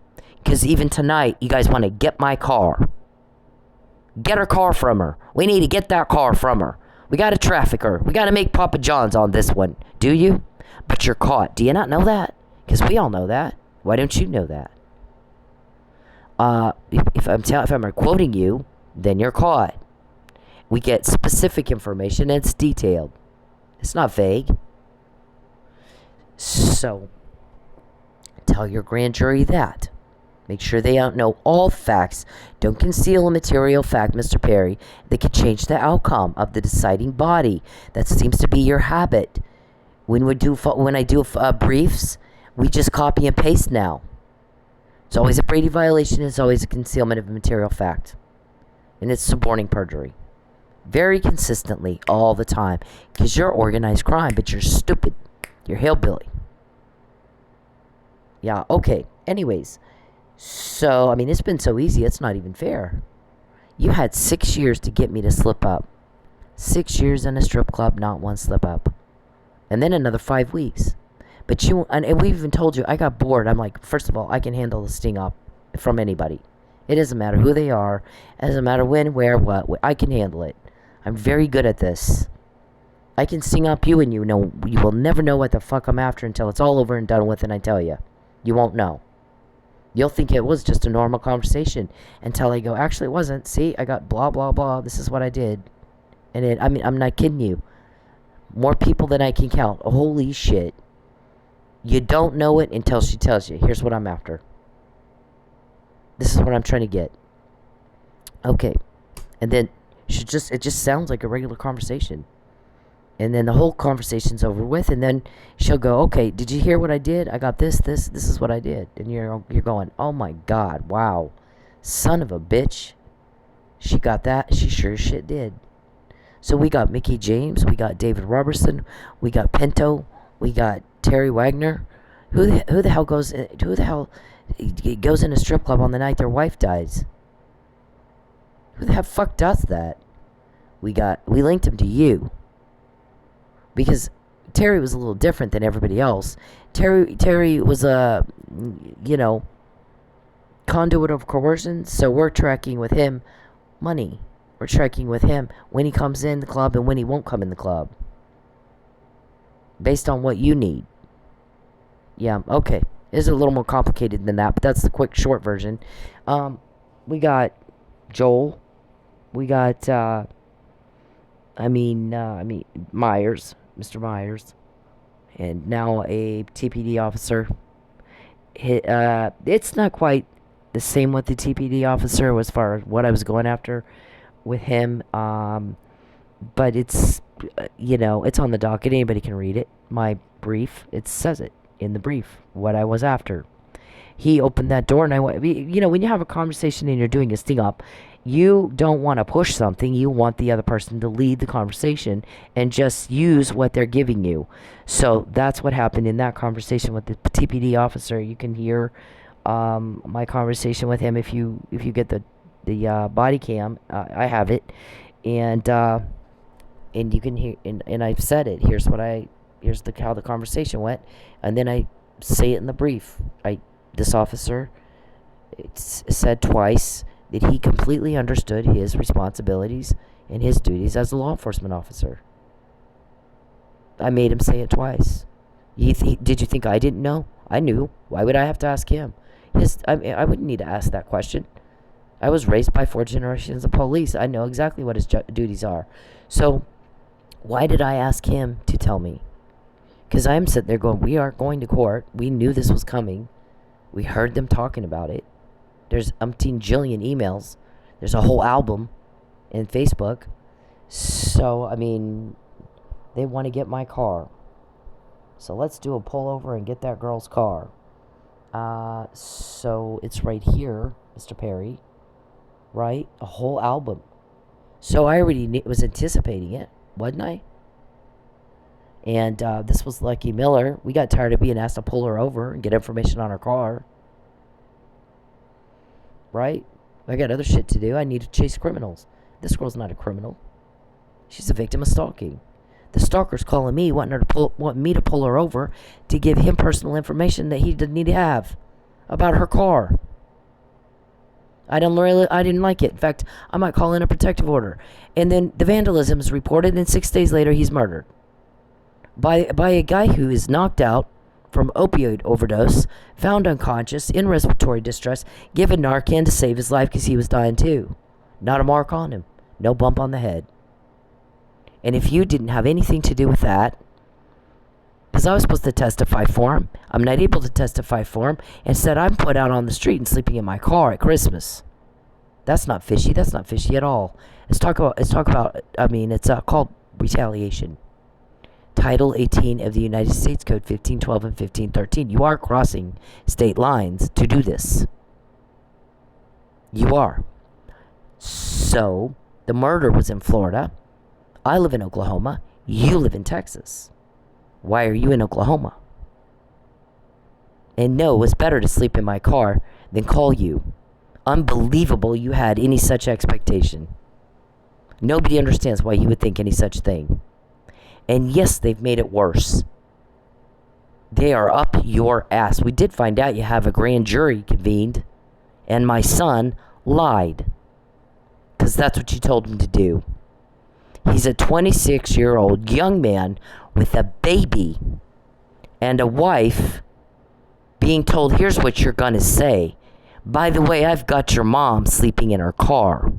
Because even tonight, you guys want to get my car. Get her car from her. We need to get that car from her. We got to traffic her. We got to make Papa John's on this one. Do you? But you're caught. Do you not know that? Because we all know that. Why don't you know that? If I'm quoting you, then you're caught. We get specific information and it's detailed. It's not vague. So, tell your grand jury that. Make sure they don't know all facts. Don't conceal a material fact, Mr. Perry, that could change the outcome of the deciding body. That seems to be your habit. When I do briefs, we just copy and paste now. It's always a Brady violation. It's always a concealment of a material fact. And it's suborning perjury. Very consistently, all the time. Because you're organized crime, but you're stupid. You're hillbilly. Yeah, okay. Anyways. So, I mean, it's been so easy, it's not even fair. You had 6 years to get me to slip up. 6 years in a strip club, not one slip up. And then another 5 weeks. But and we even told you, I got bored. I'm like, first of all, I can handle the sting up from anybody. It doesn't matter who they are. It doesn't matter when, where, what. I can handle it. I'm very good at this. I can sting up you and you will never know what the fuck I'm after until it's all over and done with and I tell you. You won't know. You'll think it was just a normal conversation until I go, actually it wasn't. See, I got blah, blah, blah. This is what I did. And I'm not kidding you. More people than I can count. Holy shit. You don't know it until she tells you. Here's what I'm after. This is what I'm trying to get. Okay. And then it just sounds like a regular conversation. And then the whole conversation's over with, and then she'll go, okay, did you hear what I did? I got this is what I did. And you're going, oh my God, wow. Son of a bitch. She got that. She sure as shit did. So we got Mickey James, we got David Robertson, we got Pinto, we got Terry Wagner. Who the hell goes in a strip club on the night their wife dies? Who the hell fuck does that? We linked him to you. Because Terry was a little different than everybody else. Terry was a, conduit of coercion, so we're tracking with him money. We're tracking with him when he comes in the club and when he won't come in the club. Based on what you need. Yeah, okay. It's a little more complicated than that, but that's the quick, short version. We got Joel. We got, Myers. Mr. Myers. And now a TPD officer. It's not quite the same with the TPD officer as far as what I was going after with him. But it's, it's on the docket. Anybody can read it. My brief, it says it in the brief, what I was after. He opened that door and when you have a conversation and you're doing a sting up, you don't want to push something. You want the other person to lead the conversation and just use what they're giving you. So that's what happened in that conversation with the TPD officer. You can hear my conversation with him if you get the body cam. I have it, and you can hear. And I've said it. Here's how the conversation went, and then I say it in the brief. This officer said twice that he completely understood his responsibilities and his duties as a law enforcement officer. I made him say it twice. Did you think I didn't know? I knew. Why would I have to ask him? I wouldn't need to ask that question. I was raised by 4 generations of police. I know exactly what his duties are. So, why did I ask him to tell me? Because I'm sitting there going, we are going to court. We knew this was coming. We heard them talking about it. There's umpteen jillion emails. There's a whole album in Facebook. So, I mean, they want to get my car. So let's do a pullover and get that girl's car. So it's right here, Mr. Perry. Right? A whole album. So I already was anticipating it, wasn't I? And this was Lucky Miller. We got tired of being asked to pull her over and get information on her car. Right? I got other shit to do. I need to chase criminals. This girl's not a criminal. She's a victim of stalking. The stalker's calling me, wanting me to pull her over to give him personal information that he didn't need to have about her car. I didn't like it. In fact, I might call in a protective order. And then the vandalism is reported, and 6 days later, he's murdered by a guy who is knocked out from opioid overdose, found unconscious, in respiratory distress, given Narcan to save his life because he was dying too. Not a mark on him. No bump on the head. And if you didn't have anything to do with that, because I was supposed to testify for him, I'm not able to testify for him. Instead, I'm put out on the street and sleeping in my car at Christmas. That's not fishy. That's not fishy at all. It's called retaliation. Title 18 of the United States Code 1512 and 1513. You are crossing state lines to do this. You are. So, the murder was in Florida. I live in Oklahoma. You live in Texas. Why are you in Oklahoma? And no, it was better to sleep in my car than call you. Unbelievable you had any such expectation. Nobody understands why you would think any such thing. And yes, they've made it worse. They are up your ass. We did find out you have a grand jury convened, and my son lied. Because that's what you told him to do. He's a 26-year-old young man with a baby and a wife being told, here's what you're going to say. By the way, I've got your mom sleeping in her car.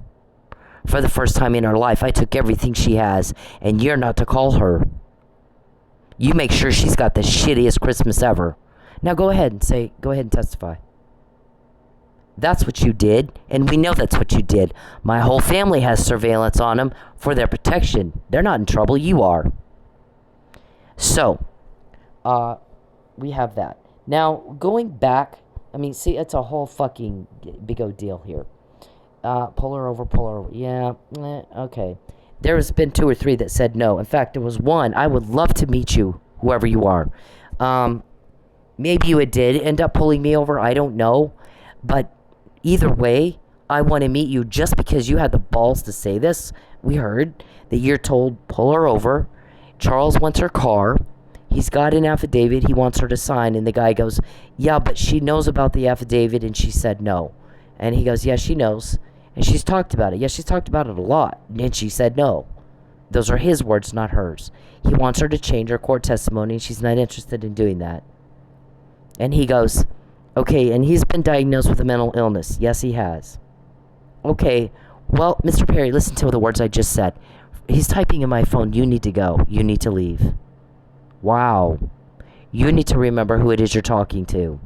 For the first time in her life, I took everything she has, and you're not to call her. You make sure she's got the shittiest Christmas ever. Now go ahead and testify. That's what you did, and we know that's what you did. My whole family has surveillance on them for their protection. They're not in trouble, you are. So, we have that. Now, going back, see, it's a whole fucking big old deal here. Pull her over. Yeah, okay. There's been 2 or 3 that said no. In fact, there was one. I would love to meet you, whoever you are. Maybe you did end up pulling me over. I don't know. But either way, I want to meet you just because you had the balls to say this. We heard that you're told, pull her over. Charles wants her car. He's got an affidavit he wants her to sign. And the guy goes, yeah, but she knows about the affidavit. And she said no. And he goes, yeah, she knows. And she's talked about it. Yeah, she's talked about it a lot. And she said no. Those are his words, not hers. He wants her to change her court testimony, and she's not interested in doing that. And he goes, okay, and he's been diagnosed with a mental illness. Yes, he has. Okay, well, Mr. Perry, listen to the words I just said. He's typing in my phone, you need to go. You need to leave. Wow. You need to remember who it is you're talking to.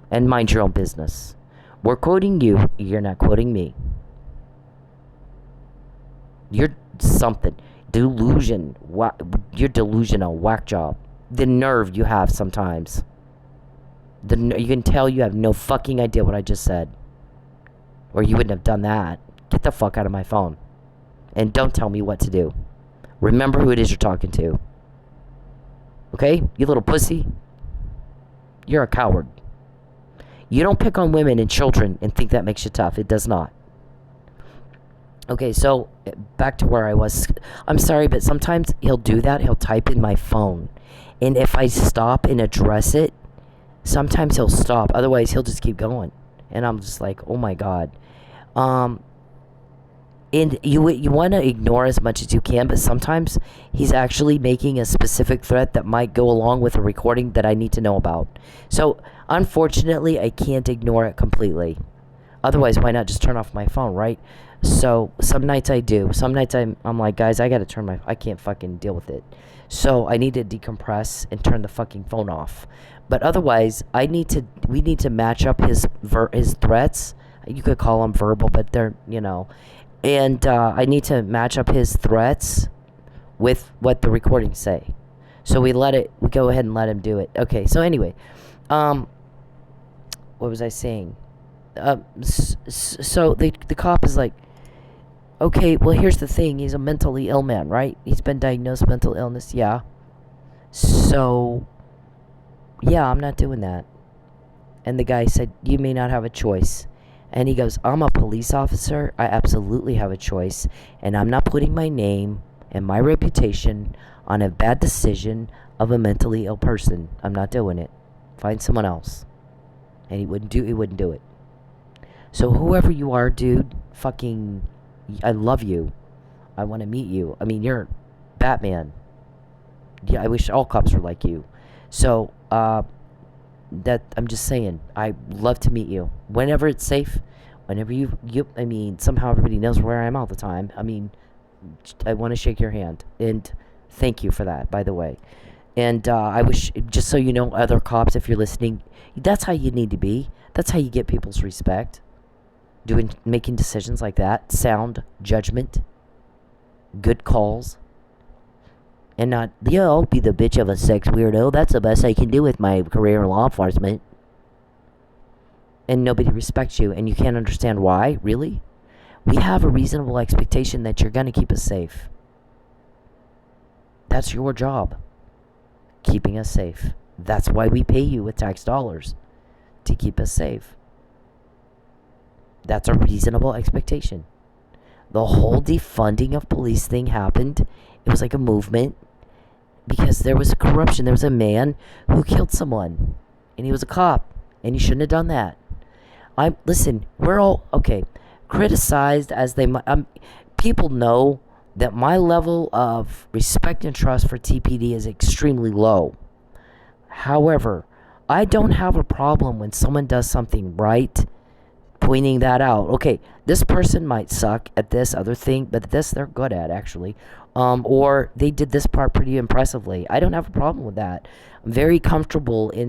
And mind your own business. We're quoting you. You're not quoting me. You're something. Delusion. You're delusional. Whack job. The nerve you have sometimes. You can tell you have no fucking idea what I just said. Or you wouldn't have done that. Get the fuck out of my phone. And don't tell me what to do. Remember who it is you're talking to. Okay? You little pussy. You're a coward. You don't pick on women and children and think that makes you tough. It does not. Okay, so back to where I was. I'm sorry, but sometimes he'll do that. He'll type in my phone. And if I stop and address it, sometimes he'll stop. Otherwise, he'll just keep going. And I'm just like, oh my God. And you want to ignore as much as you can, but sometimes he's actually making a specific threat that might go along with a recording that I need to know about. So, unfortunately, I can't ignore it completely. Otherwise, why not just turn off my phone, right? So, some nights I do. Some nights I'm like, guys, I gotta turn I can't fucking deal with it. So, I need to decompress and turn the fucking phone off. But otherwise, we need to match up his threats. You could call them verbal, but they're, and I need to match up his threats with what the recordings say. So we go ahead and let him do it. Okay, so anyway, what was I saying? So the cop is like, okay, well, here's the thing. He's a mentally ill man, right? He's been diagnosed with mental illness, yeah. So, yeah, I'm not doing that. And the guy said, you may not have a choice. And he goes, I'm a police officer. I absolutely have a choice. And I'm not putting my name and my reputation on a bad decision of a mentally ill person. I'm not doing it. Find someone else. And he wouldn't do it. So whoever you are, dude, fucking, I love you. I want to meet you. I mean, you're Batman. Yeah, I wish all cops were like you. So, that I'm just saying, I love to meet you whenever it's safe, whenever I mean, somehow everybody knows where I am all the time. I mean, I want to shake your hand, and thank you for that, by the way. And I wish, just so you know, other cops, if you're listening, that's how you need to be. That's how you get people's respect. Making decisions like that, sound judgment, good calls. And not, I'll be the bitch of a sex weirdo. That's the best I can do with my career in law enforcement. And nobody respects you, and you can't understand why, really? We have a reasonable expectation that you're going to keep us safe. That's your job. Keeping us safe. That's why we pay you with tax dollars. To keep us safe. That's a reasonable expectation. The whole defunding of police thing happened. It was like a movement. Because there was corruption. There was a man who killed someone. And he was a cop. And he shouldn't have done that. Listen, we're all, okay, criticized as they might. People know that my level of respect and trust for TPD is extremely low. However, I don't have a problem when someone does something right, pointing that out. Okay, this person might suck at this other thing, but this they're good at, actually. Or they did this part pretty impressively. I don't have a problem with that. I'm very comfortable I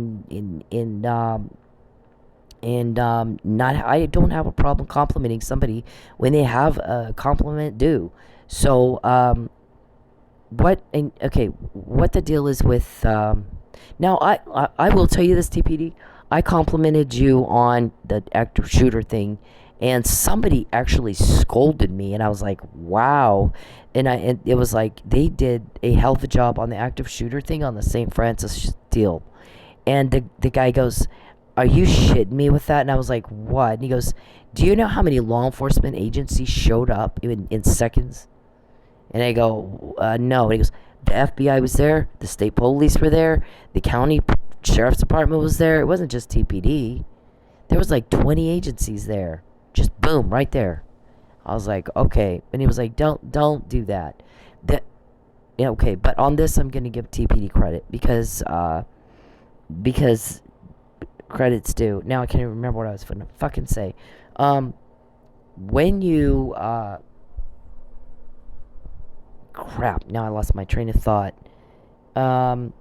don't have a problem complimenting somebody when they have a compliment due. So, what the deal is with, now I will tell you this, TPD, I complimented you on the active shooter thing, and somebody actually scolded me, and I was like, wow. And it was like, they did a hell of a job on the active shooter thing on the St. Francis deal. And the guy goes, are you shitting me with that? And I was like, what? And he goes, do you know how many law enforcement agencies showed up in seconds? And I go, no. And he goes, the FBI was there, the state police were there, the county sheriff's department was there. It wasn't just TPD. There was like 20 agencies there. Just boom, right there. I was like, okay. And he was like, don't do that. Okay, but on this I'm gonna give TPD credit because credit's due. Now I can't even remember what I was gonna fucking say. When you crap, now I lost my train of thought. Well,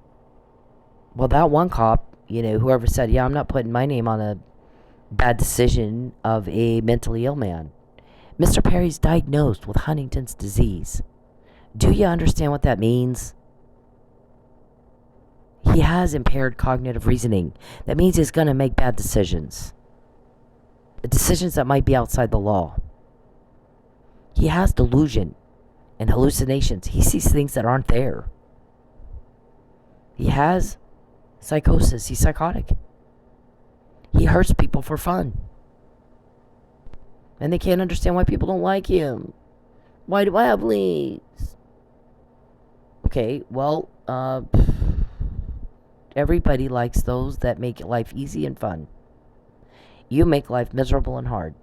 that one cop, whoever said, yeah, I'm not putting my name on a bad decision of a mentally ill man. Mr. Perry's diagnosed with Huntington's disease. Do you understand what that means? He has impaired cognitive reasoning. That means he's going to make bad decisions. Decisions that might be outside the law. He has delusion and hallucinations. He sees things that aren't there. He has psychosis. He's psychotic. He hurts people for fun. And they can't understand why people don't like him. Why do I have leads? Okay, well, everybody likes those that make life easy and fun. You make life miserable and hard.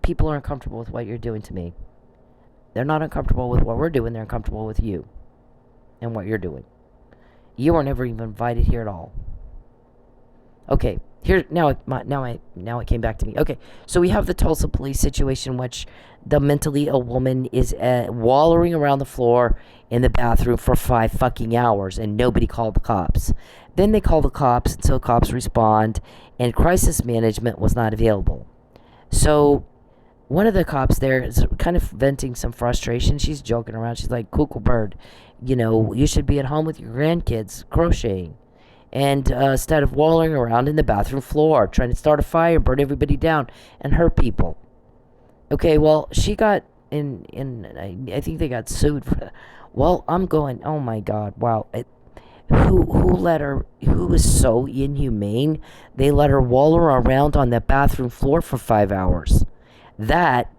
people are uncomfortable with what you're doing to me. They're not uncomfortable with what we're doing. They're uncomfortable with you and what you're doing. You were never even invited here at all. Okay, here now it came back to me. Okay, so we have the Tulsa police situation, which the mentally ill woman is wallowing around the floor in the bathroom for 5 fucking hours, and nobody called the cops. Then they call the cops, so cops respond, and crisis management was not available. So one of the cops there is kind of venting some frustration. She's joking around. She's like, "Cuckoo bird, you should be at home with your grandkids crocheting. And instead of wallowing around in the bathroom floor, trying to start a fire, burn everybody down, and hurt people." Okay, well, she got I think they got sued for that. Well, I'm going, oh my God, wow. Who let her, who was so inhumane, they let her wallow around on the bathroom floor for 5 hours. That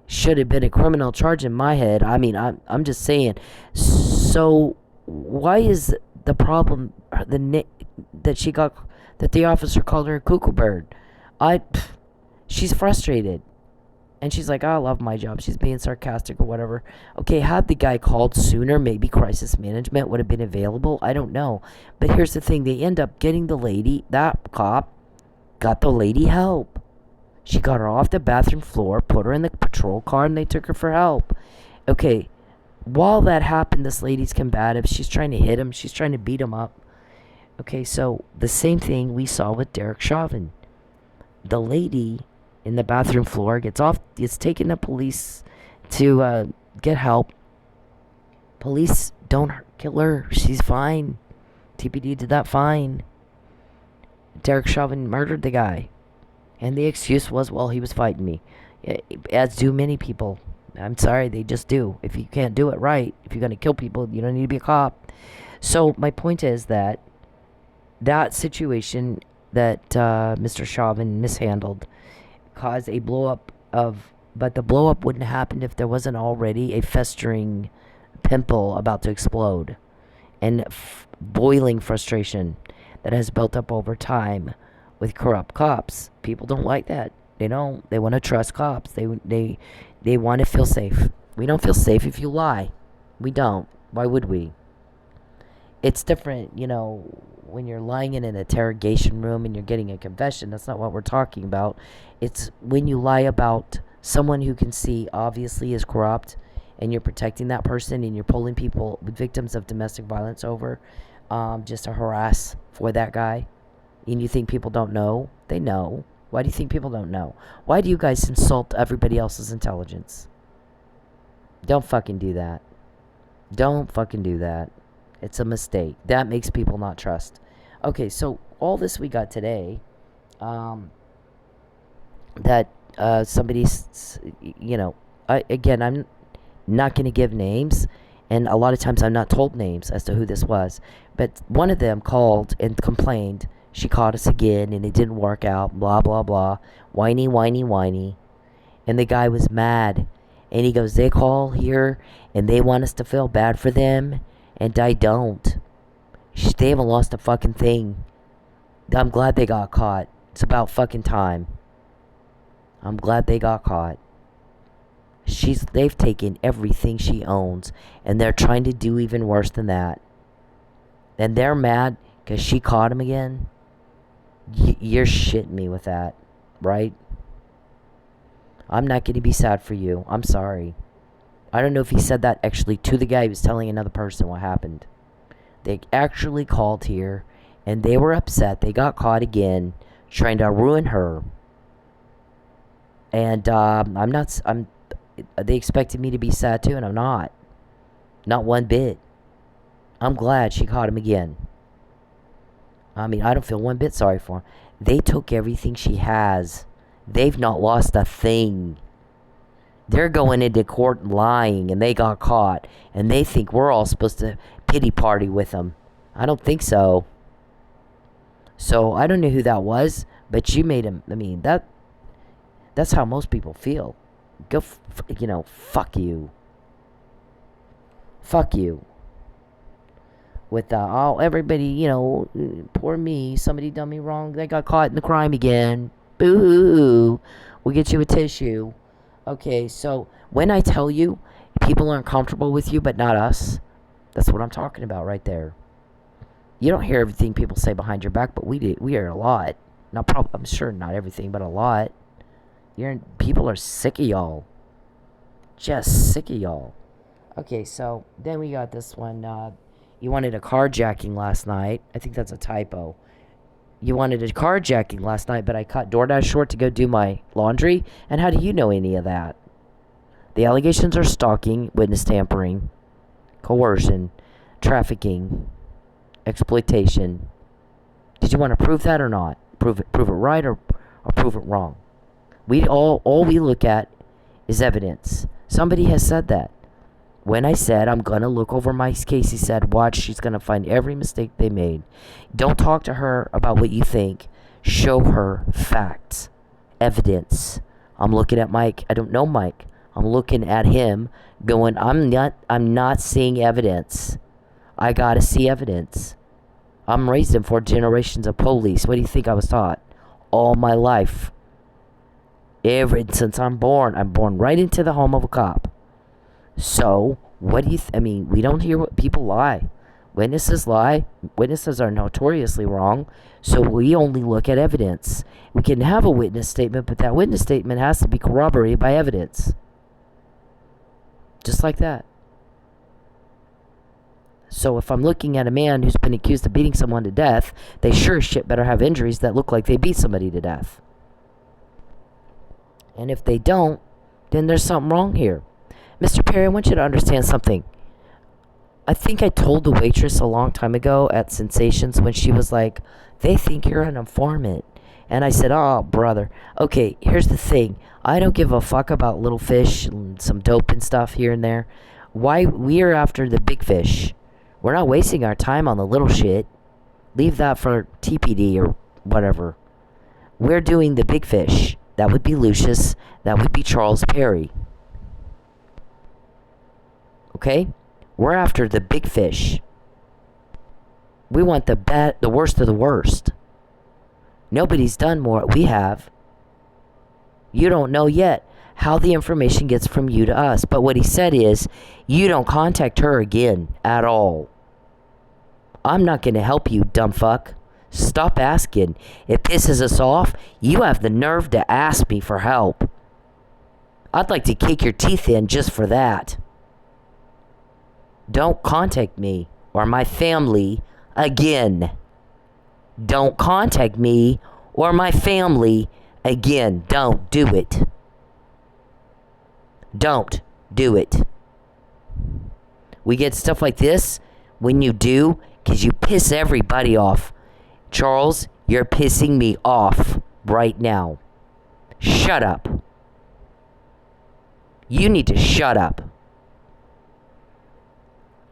should have been a criminal charge in my head. I mean, I'm just saying. So why is the problem that the officer called her a cuckoo bird? She's frustrated. And she's like, I love my job. She's being sarcastic or whatever. Okay, had the guy called sooner, maybe crisis management would have been available. I don't know. But here's the thing. They end up getting the lady, that cop, got the lady help. She got her off the bathroom floor, put her in the patrol car, and they took her for help. Okay, while that happened, this lady's combative. She's trying to hit him. She's trying to beat him up. Okay, so the same thing we saw with Derek Chauvin. The lady in the bathroom floor gets taken to police to get help. Police don't kill her. She's fine. TPD did that fine. Derek Chauvin murdered the guy. And the excuse was, well, he was fighting me. As do many people. I'm sorry, they just do. If you can't do it right, if you're going to kill people, you don't need to be a cop. So my point is that situation that Mr. Chauvin mishandled caused a blow-up but the blow-up wouldn't have happened if there wasn't already a festering pimple about to explode and boiling frustration that has built up over time with corrupt cops. People don't like that. They want to trust cops. They want to feel safe. We don't feel safe if you lie. We don't. Why would we? It's different, when you're lying in an interrogation room and you're getting a confession. That's not what we're talking about. It's when you lie about someone who can see obviously is corrupt, and you're protecting that person, and you're pulling people, victims of domestic violence over, just to harass for that guy. And you think people don't know? They know. Why do you think people don't know? Why do you guys insult everybody else's intelligence? Don't fucking do that. Don't fucking do that. It's a mistake. That makes people not trust. Okay, so all this we got today, that somebody's, I'm not going to give names, and a lot of times I'm not told names as to who this was, but one of them called and complained. She caught us again, and it didn't work out, blah, blah, blah, whiny, whiny, whiny, and the guy was mad, and he goes, they call here, and they want us to feel bad for them, and I don't. They haven't lost a fucking thing. I'm glad they got caught. It's about fucking time. I'm glad they got caught. They've taken everything she owns, and they're trying to do even worse than that. And they're mad because she caught him again. You're shitting me with that, right? I'm not going to be sad for you. I'm sorry. I don't know if he said that actually to the guy who was telling another person what happened. They actually called here, and they were upset. They got caught again, trying to ruin her. And they expected me to be sad too, and I'm not. Not one bit. I'm glad she caught him again. I mean, I don't feel one bit sorry for him. They took everything she has. They've not lost a thing. They're going into court lying, and they got caught, and they think we're all supposed to pity party with them. I don't think so. So I don't know who that was, but you made him. I mean, that's how most people feel. Go, fuck you. Fuck you. With everybody, poor me, somebody done me wrong, they got caught in the crime again. Boo. We'll get you a tissue. Okay, so when I tell you people aren't comfortable with you, but not us, that's what I'm talking about right there. You don't hear everything people say behind your back, but we do. We hear a lot. I'm sure not everything, but a lot. People are sick of y'all. Just sick of y'all. Okay, so then we got this one. You wanted a carjacking last night. I think that's a typo. You wanted a carjacking last night, but I cut DoorDash short to go do my laundry. And how do you know any of that? The allegations are stalking, witness tampering, coercion, trafficking, exploitation. Did you want to prove that or not? Prove it right or prove it wrong? All we look at is evidence. Somebody has said that. When I said I'm going to look over my case, he said, watch, she's going to find every mistake they made. Don't talk to her about what you think. Show her facts, evidence. I'm looking at Mike. I don't know Mike. I'm looking at him going, I'm not seeing evidence. I got to see evidence. I'm raised in 4 generations of police. What do you think I was taught? All my life. Since I'm born right into the home of a cop. So, what do you we don't hear what people lie. Witnesses lie. Witnesses are notoriously wrong. So we only look at evidence. We can have a witness statement, but that witness statement has to be corroborated by evidence. Just like that. So if I'm looking at a man who's been accused of beating someone to death, they sure as shit better have injuries that look like they beat somebody to death. And if they don't, then there's something wrong here. Mr. Perry, I want you to understand something. I think I told the waitress a long time ago at Sensations when she was like, they think you're an informant. And I said, oh, brother. Okay, here's the thing. I don't give a fuck about little fish and some dope and stuff here and there. Why we're after the big fish. We're not wasting our time on the little shit. Leave that for TPD or whatever. We're doing the big fish. That would be Lucius. That would be Charles Perry. Okay? We're after the big fish. We want the worst of the worst. Nobody's done more. We have. You don't know yet how the information gets from you to us. But what he said is, you don't contact her again at all. I'm not going to help you, dumb fuck. Stop asking. It pisses us off. You have the nerve to ask me for help. I'd like to kick your teeth in just for that. Don't contact me or my family again. Don't contact me or my family again. Don't do it. Don't do it. We get stuff like this when you do, because you piss everybody off. Charles, you're pissing me off right now. Shut up. You need to shut up.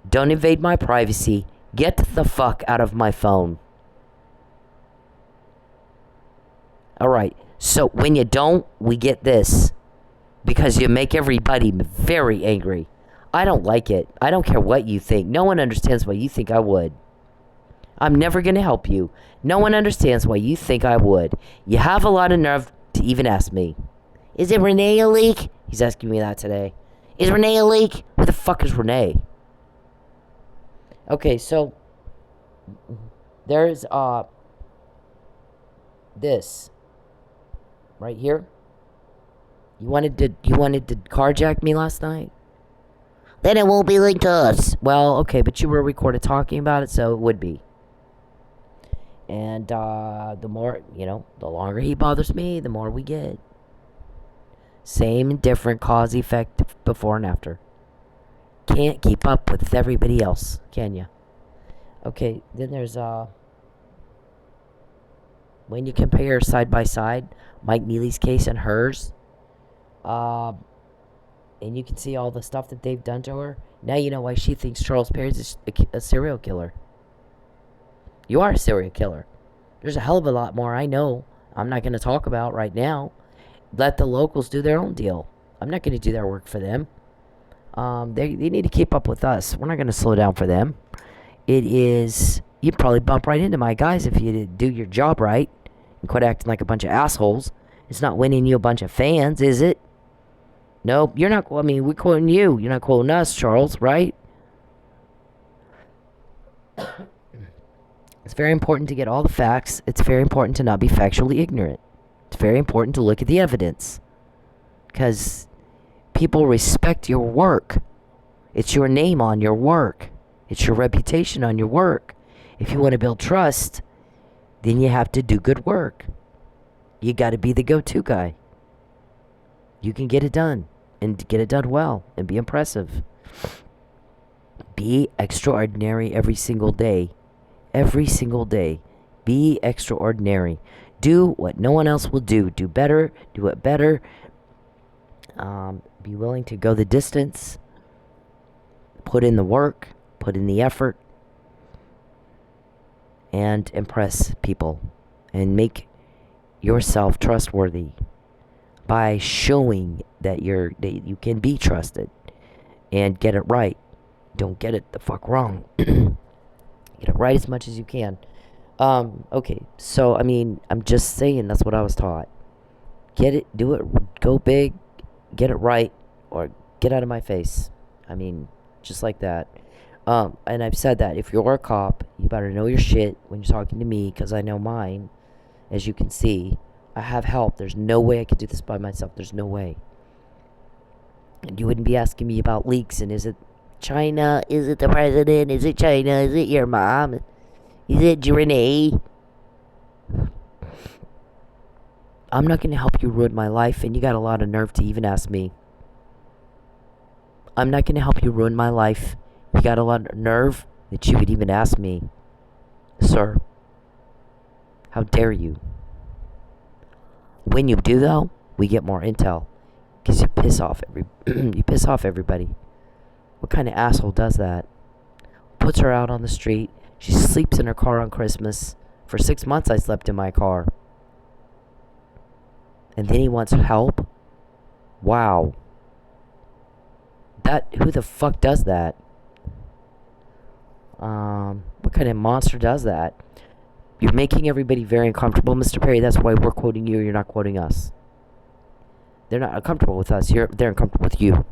Don't invade my privacy. Get the fuck out of my phone. Alright, so when you don't, we get this. Because you make everybody very angry. I don't like it. I don't care what you think. No one understands why you think I would. I'm never going to help you. No one understands why you think I would. You have a lot of nerve to even ask me. Is it Renee a leak? He's asking me that today. Is Renee a leak? Who the fuck is Renee? Okay, so there's this right here. You wanted to carjack me last night? Then it won't be linked to us. Well, okay, but you were recorded talking about it, so it would be. And the more, the longer he bothers me, the more we get. Same and different cause effect before and after. Can't keep up with everybody else, can you? Okay, then there's when you compare side by side Mike Nealey's case and hers, and you can see all the stuff that they've done to her. Now you know why she thinks Charles Perry's a serial killer. You are a serial killer. There's a hell of a lot more I know I'm not going to talk about right now. Let the locals do their own deal. I'm not going to do their work for them. They need to keep up with us. We're not going to slow down for them. You'd probably bump right into my guys if you did do your job right. And quit acting like a bunch of assholes. It's not winning you a bunch of fans, is it? Nope, you're not. I mean, we're quoting you. You're not quoting us, Charles, right? It's very important to get all the facts. It's very important to not be factually ignorant. It's very important to look at the evidence. Because people respect your work. It's your name on your work. It's your reputation on your work. If you want to build trust, then you have to do good work. You got to be the go-to guy. You can get it done. And get it done well. And be impressive. Be extraordinary every single day. Every single day. Be extraordinary. Do what no one else will do. Do better. Do it better. Be willing to go the distance. Put in the work. Put in the effort. And impress people. And make yourself trustworthy. By showing that you can be trusted. And get it right. Don't get it the fuck wrong. Get it right as much as you can. Okay, so, I mean, I'm just saying that's what I was taught. Get it, do it, go big, get it right, or get out of my face. I mean, just like that. And I've said that if you're a cop, you better know your shit when you're talking to me, because I know mine. As you can see, I have help. There's no way I could do this by myself. There's no way. And you wouldn't be asking me about leaks, and is it China? Is it the president? Is it China? Is it your mom? Is it Renee? I'm not going to help you ruin my life, and you got a lot of nerve to even ask me. I'm not going to help you ruin my life. You got a lot of nerve that you could even ask me. Sir, how dare you? When you do, though, we get more intel. Because you piss off everybody. What kind of asshole does that? Puts her out on the street. She sleeps in her car on Christmas. For 6 months I slept in my car. And then he wants help? Wow. Who the fuck does that? What kind of monster does that? You're making everybody very uncomfortable, Mr. Perry. That's why we're quoting you. You're not quoting us. They're not uncomfortable with us. They're uncomfortable with you.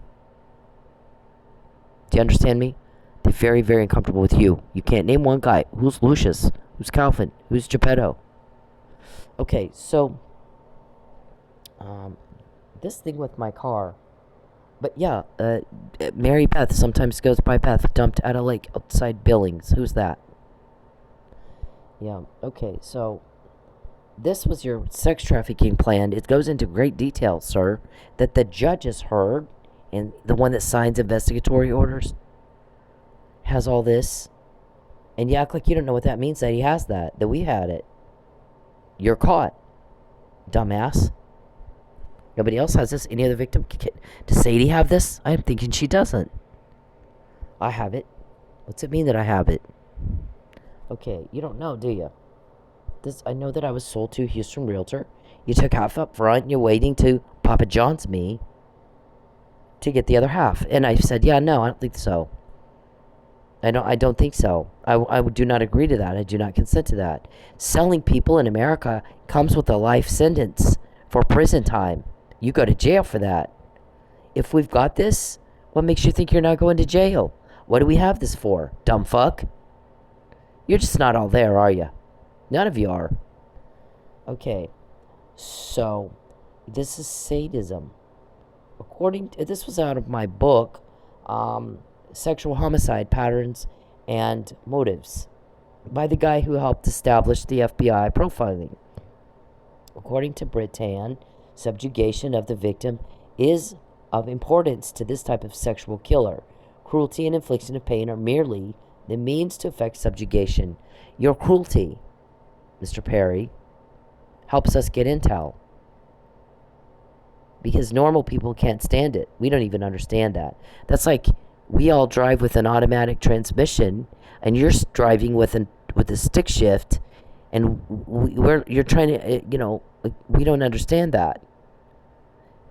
Do you understand me? They're very, very uncomfortable with you. You can't name one guy. Who's Lucius? Who's Calvin? Who's Geppetto? Okay, so this thing with my car. But yeah, Mary Beth sometimes goes by Beth, dumped at a lake outside Billings. Who's that? Yeah, okay, so this was your sex trafficking plan. It goes into great detail, sir, that the judge has heard, and the one that signs investigatory orders has all this. And you act like you don't know what that means, that he has that we had it. You're caught, dumbass. Nobody else has this. Any other victim? Does Sadie have this? I'm thinking she doesn't. I have it. What's it mean that I have it? Okay, you don't know, do you? I know that I was sold to Houston Realtor. You took half up front, and you're waiting to Papa John's me to get the other half. And I said, yeah, no, I don't think so. I don't think so. I do not agree to that. I do not consent to that. Selling people in America comes with a life sentence for prison time. You go to jail for that. If we've got this, what makes you think you're not going to jail? What do we have this for? Dumb fuck? You're just not all there, are you? None of you are. Okay. So, this is sadism. This was out of my book, Sexual Homicide Patterns and Motives, by the guy who helped establish the FBI profiling. According to Britain, subjugation of the victim is of importance to this type of sexual killer. Cruelty and infliction of pain are merely the means to effect subjugation. Your cruelty, Mr. Perry, helps us get intel. Because normal people can't stand it. We don't even understand that. That's like we all drive with an automatic transmission, and you're driving with a stick shift, and you're trying to, we don't understand that.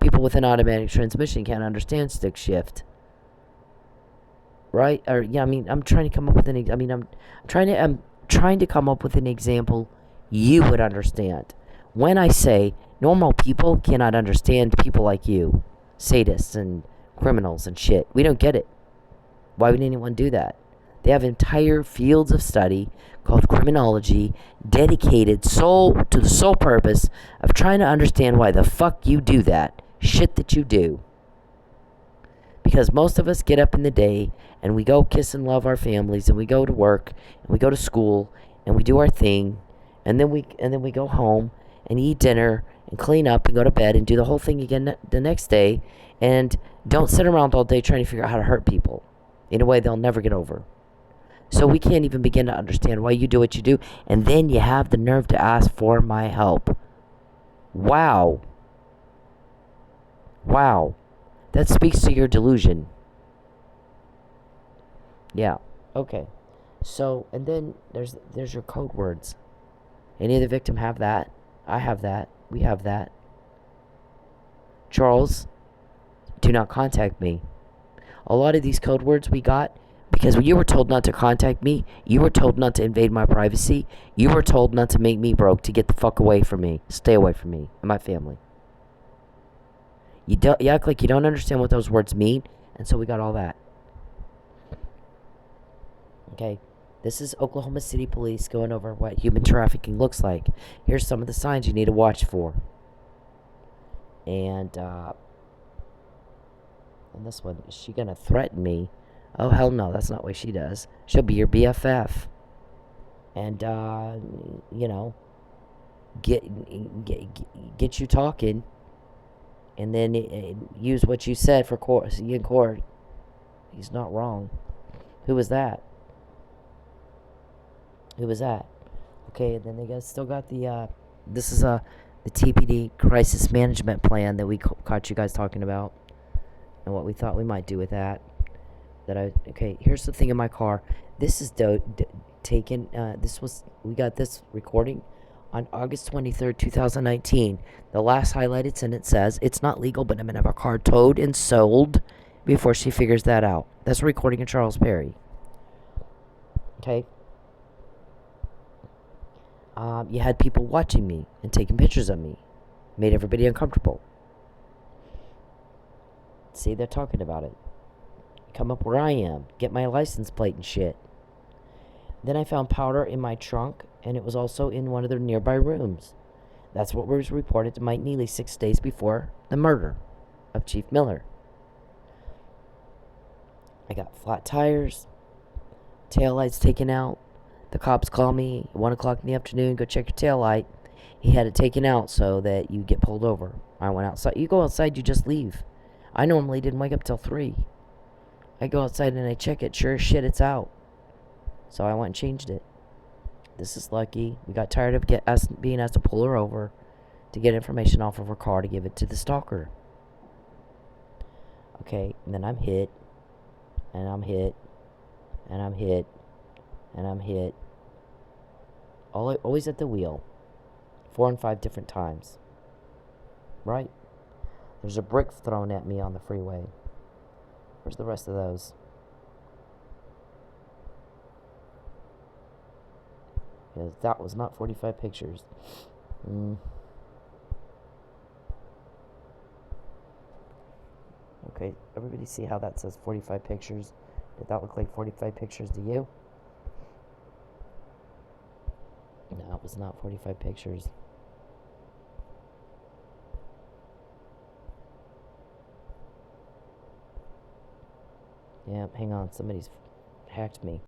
People with an automatic transmission can't understand stick shift. Right? Or yeah, I'm trying to come up with I'm trying to come up with an example you would understand. when I say normal people cannot understand people like you, sadists and criminals and shit. We don't get it. Why would anyone do that? They have entire fields of study called criminology dedicated to the sole purpose of trying to understand why the fuck you do that shit that you do. Because most of us get up in the day and we go kiss and love our families and we go to work and we go to school and we do our thing and then we go home and eat dinner and clean up and go to bed and do the whole thing again the next day, and don't sit around all day trying to figure out how to hurt people in a way they'll never get over. So we can't even begin to understand why you do what you do, and then you have the nerve to ask for my help. Wow. That speaks to your delusion. Yeah. Okay. So, and then there's your code words. Any of the victim have that? I have that. We have that. Charles, do not contact me. A lot of these code words we got because you were told not to contact me. You were told not to invade my privacy. You were told not to make me broke, to get the fuck away from me. Stay away from me and my family. You act like you don't understand what those words mean, and so we got all that. Okay, this is Oklahoma City Police going over what human trafficking looks like. Here's some of the signs you need to watch for. And this one, is she gonna threaten me? Oh, hell no, that's not what she does. She'll be your BFF. And, get you talking. And then use what you said for court. In court. He's not wrong. Who was that? Okay, and then they still got the, this is the TPD crisis management plan that we caught you guys talking about. And what we thought we might do with that. Okay, here's the thing in my car. This is taken, we got this recording on August 23rd, 2019. The last highlighted sentence says, "It's not legal, but I'm going to have a car towed and sold before she figures that out." That's a recording of Charles Perry. Okay? You had people watching me and taking pictures of me. Made everybody uncomfortable. See, they're talking about it. Come up where I am. Get my license plate and shit. Then I found powder in my trunk, and it was also in one of the nearby rooms. That's what was reported to Mike Nealey 6 days before the murder of Chief Miller. I got flat tires, taillights taken out. The cops call me at 1 o'clock in the afternoon, go check your taillight. He had it taken out so that you get pulled over. I went outside. You go outside, you just leave. I normally didn't wake up till 3. I go outside and I check it. Sure as shit, it's out. So I went and changed it. This is lucky. We got tired of being asked to pull her over to get information off of her car to give it to the stalker. Okay, and then I'm hit. And I'm hit. And I'm hit. And I'm hit. Always at the wheel. 4 and 5 different times. Right? There's a brick thrown at me on the freeway. Where's the rest of those? Yeah, that was not 45 pictures. Okay, everybody see how that says 45 pictures? Did that look like 45 pictures to you? No, it was not 45 pictures. Yeah, hang on, somebody's hacked me.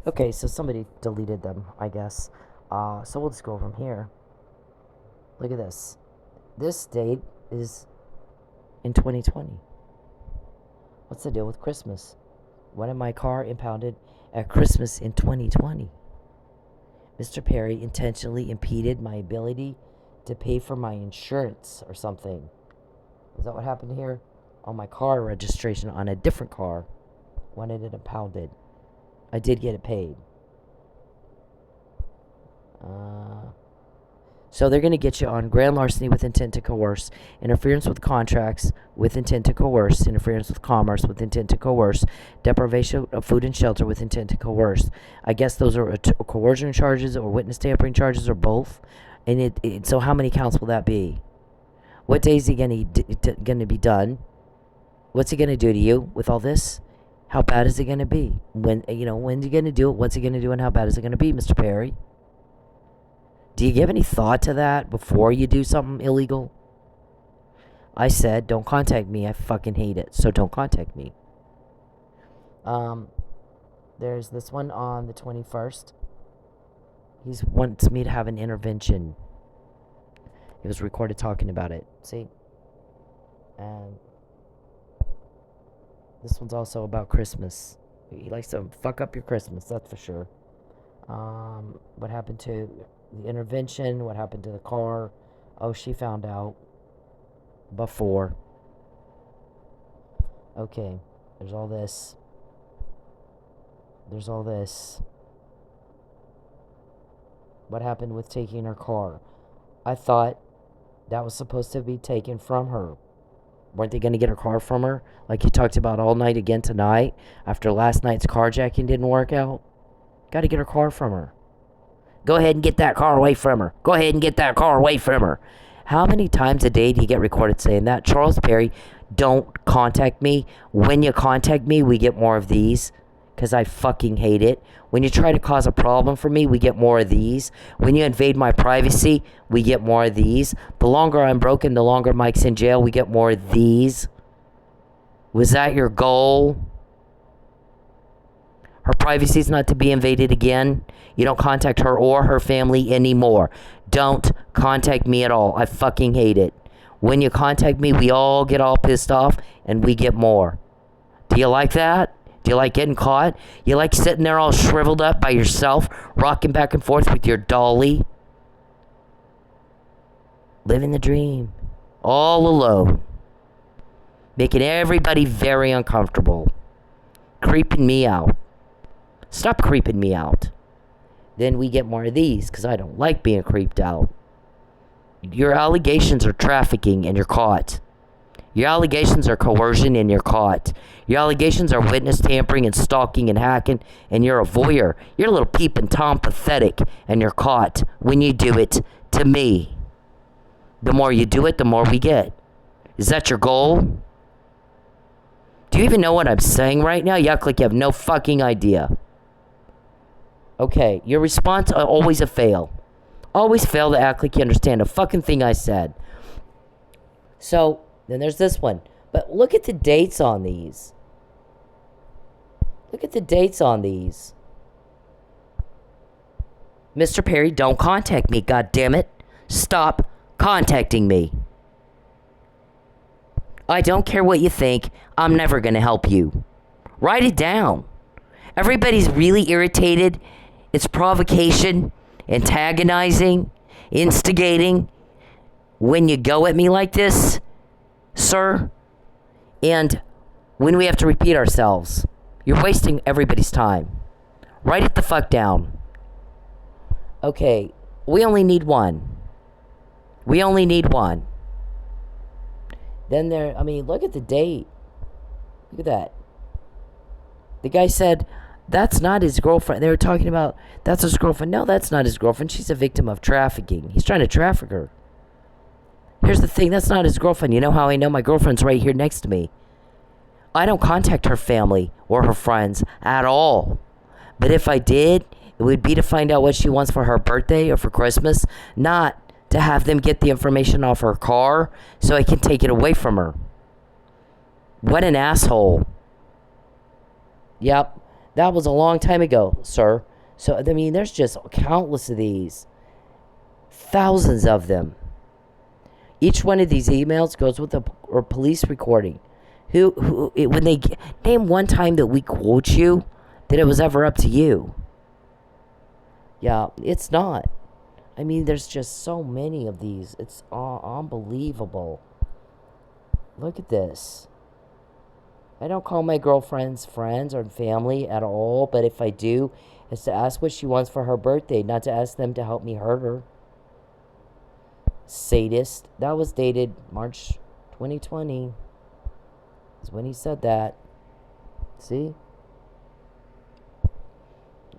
Okay, so somebody deleted them, I guess. So we'll just go from here. Look at this. This date is in 2020. What's the deal with Christmas? When in my car impounded at Christmas in 2020? Mr. Perry intentionally impeded my ability to pay for my insurance or something. Is that what happened here? On my car registration on a different car when it had impounded. I did get it paid. So they're going to get you on grand larceny with intent to coerce, interference with contracts with intent to coerce, interference with commerce with intent to coerce, deprivation of food and shelter with intent to coerce. I guess those are coercion charges or witness tampering charges or both. And so how many counts will that be? What day is he going to be done? What's he going to do to you with all this? How bad is it going to be? When's he going to do it? What's he going to do? And how bad is it going to be, Mr. Perry? Do you give any thought to that before you do something illegal? I said, don't contact me. I fucking hate it. So don't contact me. There's this one on the 21st. He wants me to have an intervention. It was recorded talking about it. See? And this one's also about Christmas. He likes to fuck up your Christmas, that's for sure. What happened to the intervention? What happened to the car? Oh, she found out before. Okay, there's all this. What happened with taking her car? I thought that was supposed to be taken from her. Weren't they going to get her car from her? Like you talked about all night again tonight, after last night's carjacking didn't work out? Got to get her car from her. Go ahead and get that car away from her. Go ahead and get that car away from her. How many times a day do you get recorded saying that? Charles Perry, don't contact me. When you contact me, we get more of these. Because I fucking hate it. When you try to cause a problem for me, we get more of these. When you invade my privacy, we get more of these. The longer I'm broken, the longer Mike's in jail, we get more of these. Was that your goal? Her privacy is not to be invaded again. You don't contact her or her family anymore. Don't contact me at all. I fucking hate it. When you contact me, we all get all pissed off and we get more. Do you like that? Do you like getting caught? You like sitting there all shriveled up by yourself, rocking back and forth with your dolly? Living the dream. All alone. Making everybody very uncomfortable. Creeping me out. Stop creeping me out. Then we get more of these, because I don't like being creeped out. Your allegations are trafficking and you're caught. Your allegations are coercion and you're caught. Your allegations are witness tampering and stalking and hacking and you're a voyeur. You're a little peeping Tom pathetic and you're caught when you do it to me. The more you do it, the more we get. Is that your goal? Do you even know what I'm saying right now? You act like you have no fucking idea. Okay, your response always a fail. Always fail to act like you understand a fucking thing I said. So, then there's this one. But look at the dates on these. Look at the dates on these. Mr. Perry, don't contact me, goddammit. Stop contacting me. I don't care what you think. I'm never going to help you. Write it down. Everybody's really irritated. It's provocation, antagonizing, instigating. When you go at me like this, sir, and when we have to repeat ourselves, you're wasting everybody's time. Write it the fuck down. Okay, we only need one. We only need one. Then look at the date. Look at that. The guy said, that's not his girlfriend. They were talking about, that's his girlfriend. No, that's not his girlfriend. She's a victim of trafficking. He's trying to traffic her. Here's the thing, that's not his girlfriend. You know how I know? My girlfriend's right here next to me. I don't contact her family or her friends at all. But if I did, it would be to find out what she wants for her birthday or for Christmas, not to have them get the information off her car so I can take it away from her. What an asshole. Yep, that was a long time ago, sir. So, there's just countless of these. Thousands of them. Each one of these emails goes with a police recording. When they name one time that we quote you, that it was ever up to you. Yeah, it's not. There's just so many of these. It's unbelievable. Look at this. I don't call my girlfriends friends or family at all, but if I do, it's to ask what she wants for her birthday, not to ask them to help me hurt her. Sadist. That was dated March 2020. Is when he said that. See?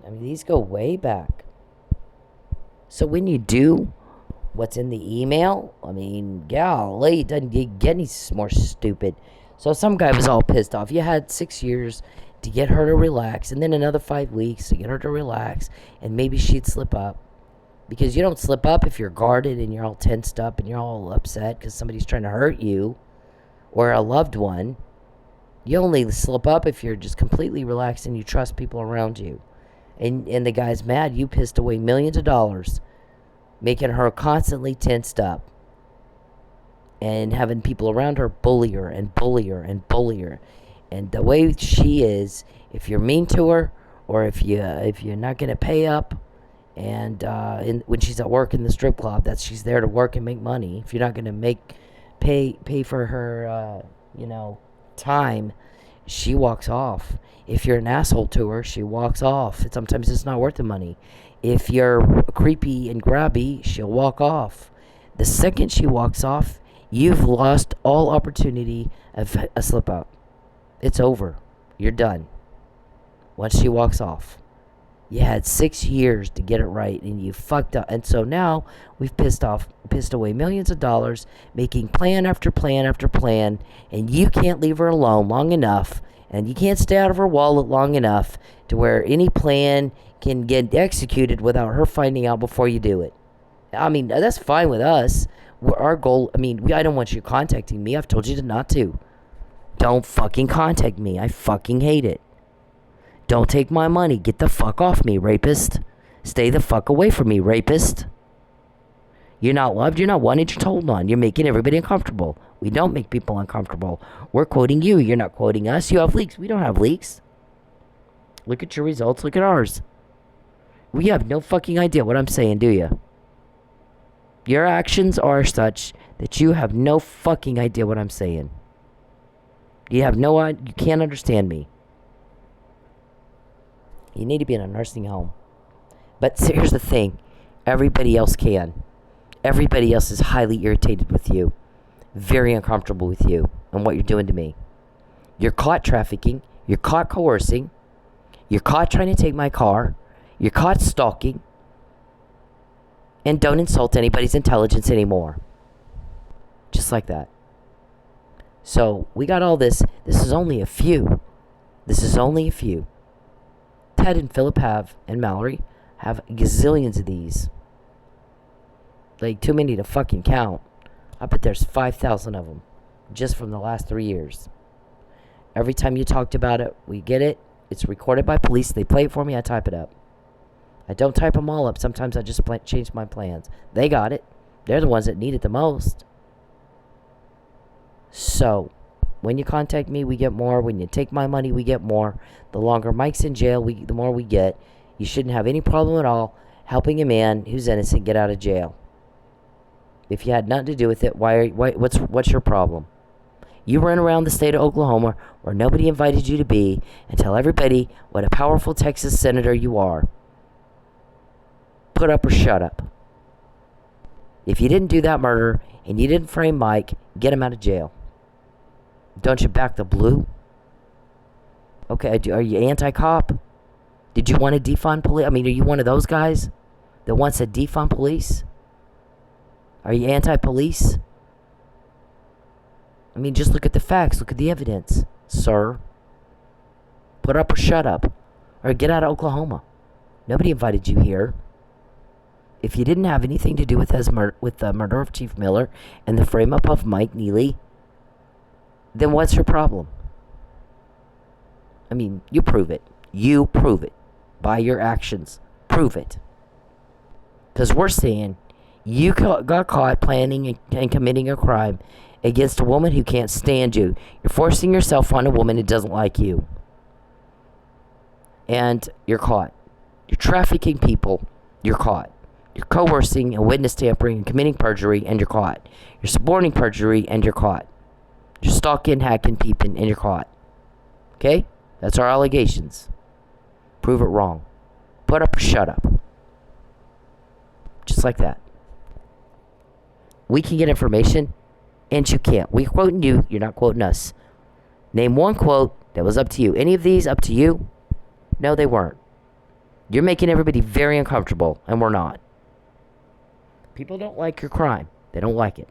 These go way back. So when you do what's in the email, I mean, golly, it doesn't get any more stupid. So some guy was all pissed off. You had 6 years to get her to relax, and then another 5 weeks to get her to relax, and maybe she'd slip up. Because you don't slip up if you're guarded and you're all tensed up and you're all upset because somebody's trying to hurt you or a loved one. You only slip up if you're just completely relaxed and you trust people around you. And the guy's mad. You pissed away millions of dollars, making her constantly tensed up and having people around her bully her and bully her and bully her. And the way she is, if you're mean to her or if you're not going to pay up, and when she's at work in the strip club, that she's there to work and make money. If you're not going to pay for her, time, she walks off. If you're an asshole to her, she walks off. Sometimes it's not worth the money. If you're creepy and grabby, she'll walk off. The second she walks off, you've lost all opportunity of a slip up. It's over. You're done. Once she walks off. You had 6 years to get it right, and you fucked up. And so now we've pissed away millions of dollars, making plan after plan after plan, and you can't leave her alone long enough, and you can't stay out of her wallet long enough to where any plan can get executed without her finding out before you do it. I mean, that's fine with us. Our goal, I don't want you contacting me. I've told you not to. Don't fucking contact me. I fucking hate it. Don't take my money. Get the fuck off me, rapist. Stay the fuck away from me, rapist. You're not loved, you're not wanted, you're told on. You're making everybody uncomfortable. We don't make people uncomfortable. We're quoting you. You're not quoting us. You have leaks. We don't have leaks. Look at your results. Look at ours. We have no fucking idea what I'm saying, do you? Your actions are such that you have no fucking idea what I'm saying. You can't understand me. You need to be in a nursing home. But here's the thing. Everybody else can. Everybody else is highly irritated with you. Very uncomfortable with you and what you're doing to me. You're caught trafficking. You're caught coercing. You're caught trying to take my car. You're caught stalking. And don't insult anybody's intelligence anymore. Just like that. So, we got all this. This is only a few. Ted and Philip and Mallory have gazillions of these. Like, too many to fucking count. I bet there's 5,000 of them. Just from the last 3 years. Every time you talked about it, we get it. It's recorded by police. They play it for me. I type it up. I don't type them all up. Sometimes I just change my plans. They got it. They're the ones that need it the most. So, when you contact me, we get more. When you take my money, we get more. The longer Mike's in jail, the more we get. You shouldn't have any problem at all helping a man who's innocent get out of jail. If you had nothing to do with it, what's your problem? You run around the state of Oklahoma where nobody invited you to be and tell everybody what a powerful Texas senator you are. Put up or shut up. If you didn't do that murder and you didn't frame Mike, get him out of jail. Don't you back the blue? Okay, are you anti-cop? Did you want to defund police? Are you one of those guys that wants to defund police? Are you anti-police? Just look at the facts. Look at the evidence, sir. Put up or shut up. Or get out of Oklahoma. Nobody invited you here. If you didn't have anything to do with the murder of Chief Miller and the frame-up of Mike Nealey, then what's your problem? You prove it. You prove it. By your actions. Prove it. Because we're saying you got caught planning and committing a crime against a woman who can't stand you. You're forcing yourself on a woman who doesn't like you. And you're caught. You're trafficking people. You're caught. You're coercing and witness tampering and committing perjury, and you're caught. You're suborning perjury, and you're caught. You're stalking, hacking, peeping, and you're caught. Okay? That's our allegations. Prove it wrong. Put up or shut up. Just like that. We can get information, and you can't. We're quoting you. You're not quoting us. Name one quote that was up to you. Any of these up to you? No, they weren't. You're making everybody very uncomfortable, and we're not. People don't like your crime. They don't like it.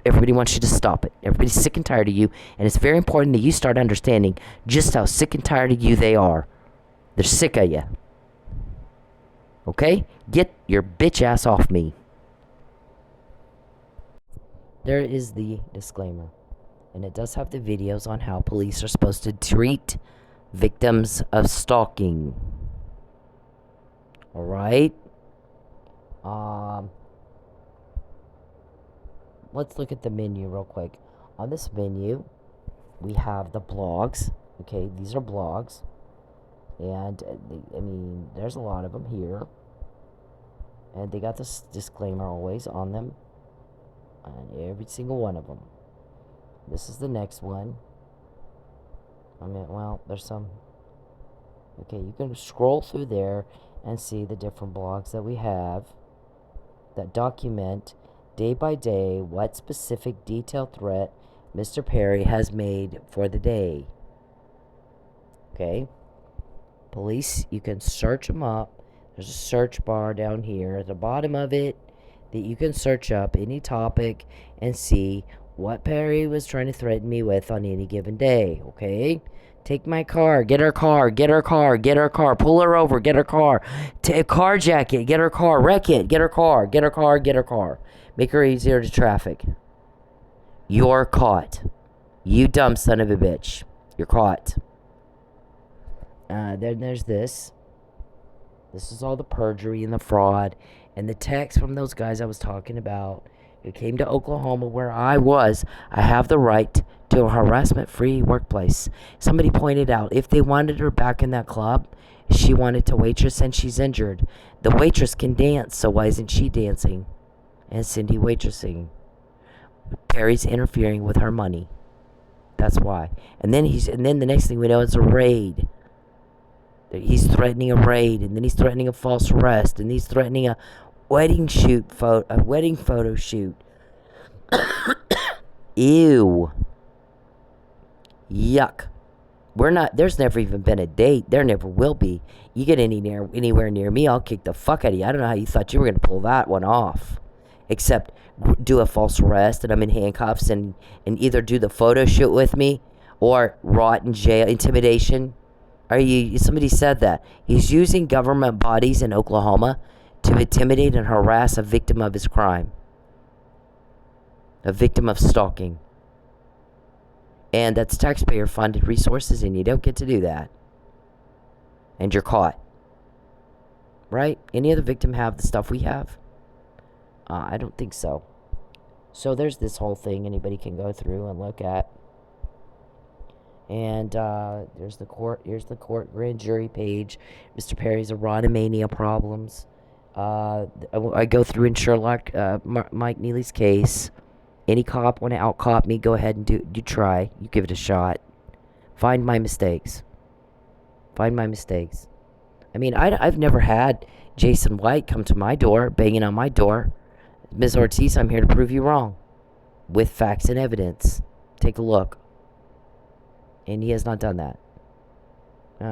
Everybody wants you to stop it. Everybody's sick and tired of you, and it's very important that you start understanding just how sick and tired of you they are. They're sick of you. Okay? Get your bitch ass off me. There is the disclaimer. And it does have the videos on how police are supposed to treat victims of stalking. Alright? Let's look at the menu real quick. On this menu, we have the blogs. Okay, these are blogs. And, there's a lot of them here. And they got this disclaimer always on them. On every single one of them. This is the next one. There's some. Okay, you can scroll through there and see the different blogs that we have that document day by day what specific detailed threat Mr. Perry has made for the day. Okay? Police, you can search them up. There's a search bar down here at the bottom of it that you can search up any topic and see what Perry was trying to threaten me with on any given day, okay? Take my car, get her car, get her car, get her car, pull her over, get her car, carjack it, get her car, wreck it, get her car, get her car, get her car. Make her easier to traffic. You're caught. You dumb son of a bitch. You're caught. Then there's this. This is all the perjury and the fraud and the text from those guys I was talking about who came to Oklahoma where I was. I have the right to a harassment-free workplace. Somebody pointed out if they wanted her back in that club, she wanted to waitress and she's injured. The waitress can dance, so why isn't she dancing? And Cindy waitressing. Perry's interfering with her money. That's why. And then the next thing we know is a raid. He's threatening a raid, and then he's threatening a false arrest, and he's threatening a wedding photo shoot. Ew. Yuck. There's never even been a date. There never will be. You get anywhere near me, I'll kick the fuck out of you. I don't know how you thought you were going to pull that one off. Except do a false arrest, and I'm in handcuffs, and either do the photo shoot with me, or rot in jail, intimidation. Somebody said that. He's using government bodies in Oklahoma to intimidate and harass a victim of his crime. A victim of stalking. And that's taxpayer-funded resources, and you don't get to do that. And you're caught. Right? Any other victim have the stuff we have? I don't think so. So there's this whole thing anybody can go through and look at. And here's the court grand jury page. Mr. Perry's erotomania problems. I go through in Sherlock, Mike Nealey's case. Any cop want to out-cop me, go ahead and do try. You give it a shot. Find my mistakes. I mean, I've never had Jason White come to my door, banging on my door. Ms. Ortiz, I'm here to prove you wrong. With facts and evidence. Take a look. And he has not done that.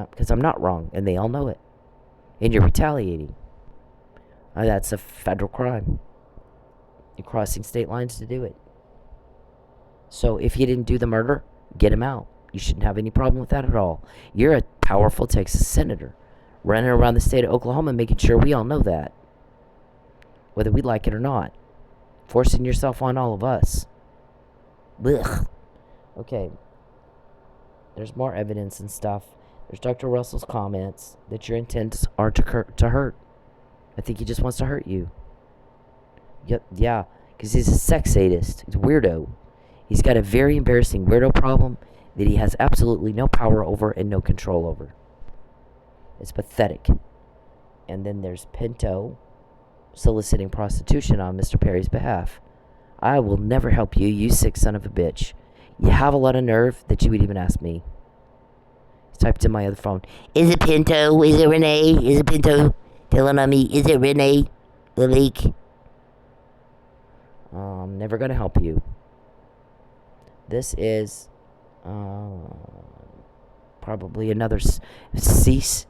Because I'm not wrong, and they all know it. And you're retaliating. That's a federal crime. You're crossing state lines to do it. So if you didn't do the murder, get him out. You shouldn't have any problem with that at all. You're a powerful Texas senator, running around the state of Oklahoma making sure we all know that. Whether we like it or not. Forcing yourself on all of us. Ugh. Okay. There's more evidence and stuff. There's Dr. Russell's comments that your intents are to hurt. I think he just wants to hurt you. Yeah, because he's a sex sadist. He's a weirdo. He's got a very embarrassing weirdo problem that he has absolutely no power over and no control over. It's pathetic. And then there's Pinto soliciting prostitution on Mr. Perry's behalf. I will never help you, you sick son of a bitch. You have a lot of nerve that you would even ask me. He typed in my other phone. Is it Pinto? Is it Renee? Is it Pinto? Telling on me. Is it Renee? The leak? I'm never going to help you. This is probably another cease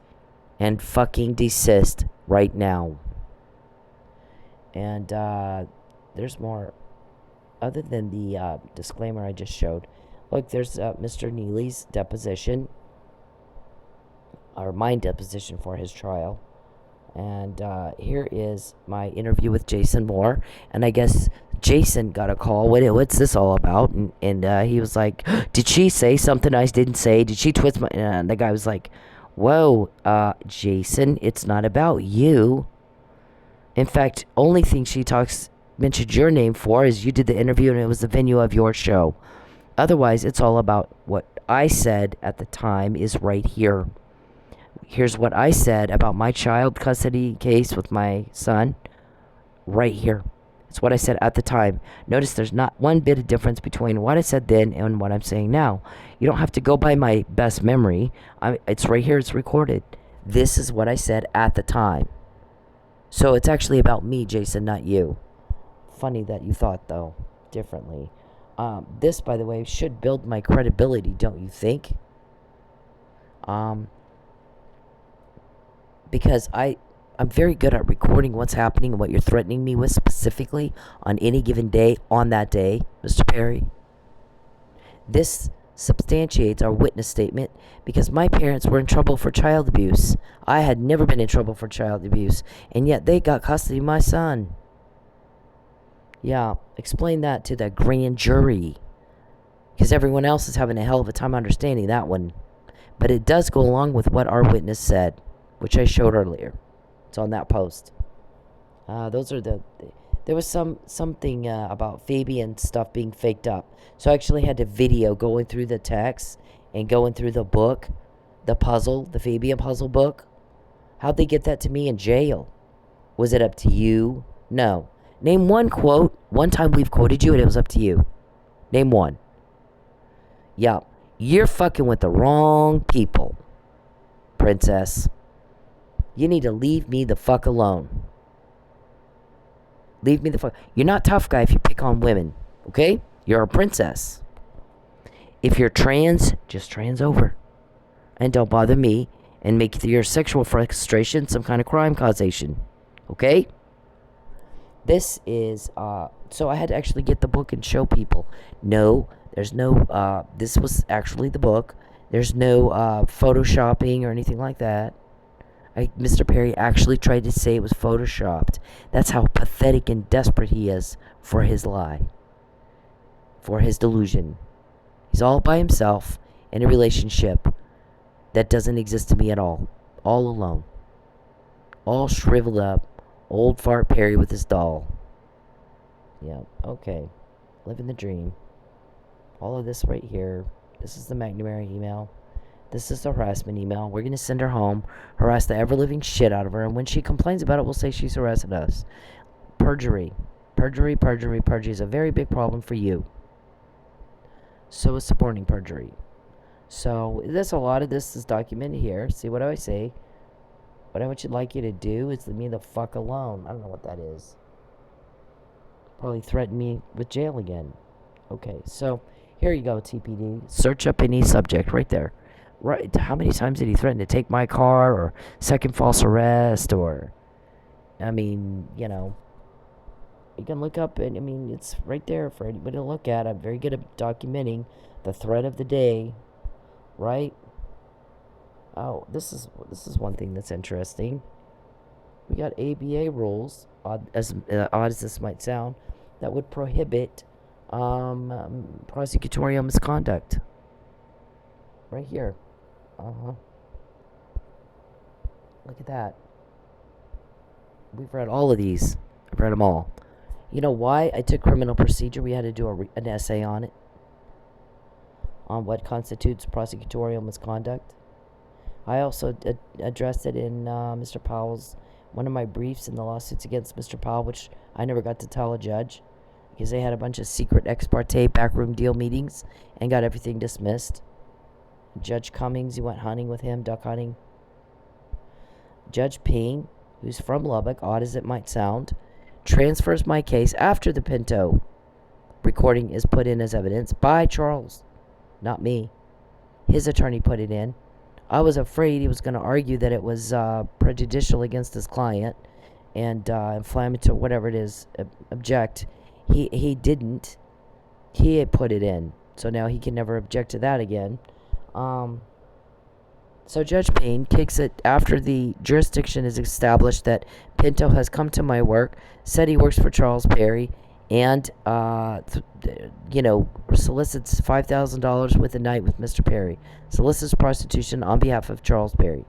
and fucking desist right now. And there's more. Other than the disclaimer I just showed. Look, there's Mr. Nealey's deposition. Or my deposition for his trial. And here is my interview with Jason Moore. And I guess Jason got a call. What's this all about? And he was like, did she say something I didn't say? Did she twist my... And the guy was like, whoa, Jason, it's not about you. In fact, only thing she mentioned your name for is you did the interview and it was the venue of your show. Otherwise, it's all about what I said at the time is right here. Here's what I said about my child custody case with my son. Right here. It's what I said at the time. Notice there's not one bit of difference between what I said then and what I'm saying now. You don't have to go by my best memory. It's right here. It's recorded. This is what I said at the time. So it's actually about me, Jason, not you. Funny that you thought, though, differently. This, by the way, should build my credibility, don't you think? Because I'm very good at recording what's happening and what you're threatening me with specifically on any given day, on that day, Mr. Perry. This substantiates our witness statement because my parents were in trouble for child abuse. I had never been in trouble for child abuse, and yet they got custody of my son. Yeah, explain that to the grand jury. Because everyone else is having a hell of a time understanding that one. But it does go along with what our witness said, which I showed earlier. It's on that post. Those are there was something about Fabian stuff being faked up. So I actually had to video going through the text and going through the book, the puzzle, the Fabian puzzle book. How'd they get that to me in jail? Was it up to you? No. Name one quote. One time we've quoted you and it was up to you. Name one. Yup. You're fucking with the wrong people, princess. You need to leave me the fuck alone. Leave me the fuck... You're not tough guy if you pick on women, okay? You're a princess. If you're trans, just trans over. And don't bother me and make your sexual frustration some kind of crime causation, okay? This is, so I had to actually get the book and show people. No, there's no, this was actually the book. There's no, photoshopping or anything like that. Mr. Perry actually tried to say it was photoshopped. That's how pathetic and desperate he is for his lie. For his delusion. He's all by himself in a relationship that doesn't exist to me at all. All alone. All shriveled up. Old fart Perry with his doll. Yeah, okay. Living the dream. All of this right here. This is the McNamara email. This is the harassment email. We're going to send her home, harass the ever-living shit out of her, and when she complains about it, we'll say she's harassing us. Perjury. Perjury is a very big problem for you. So is suborning perjury. So, there's a lot of this is documented here. See, what do I say? What I would like you to do is leave me the fuck alone. I don't know what that is. Probably threaten me with jail again. Okay, so here you go, TPD. Search up any subject right there. Right, how many times did he threaten to take my car or second false arrest or... I mean, you know. You can look up and, I mean, it's right there for anybody to look at. I'm very good at documenting the threat of the day. Right? Oh, this is one thing that's interesting. We got ABA rules, odd as this might sound, that would prohibit prosecutorial misconduct. Right here. Look at that. We've read all of these. I've read them all. You know why I took criminal procedure? We had to do an essay on it. On what constitutes prosecutorial misconduct. I also addressed it in Mr. Powell's, one of my briefs in the lawsuits against Mr. Powell, which I never got to tell a judge because they had a bunch of secret ex parte backroom deal meetings and got everything dismissed. Judge Cummings, you went hunting with him, duck hunting. Judge Ping, who's from Lubbock, odd as it might sound, transfers my case after the Pinto recording is put in as evidence by Charles, not me. His attorney put it in. I was afraid he was going to argue that it was prejudicial against his client and inflammatory, whatever it is, object. He didn't. He had put it in, so now he can never object to that again. So Judge Payne kicks it after the jurisdiction is established that Pinto has come to my work, said he works for Charles Perry, and solicits $5,000 with a night with Mr. Perry, solicits prostitution on behalf of Charles Perry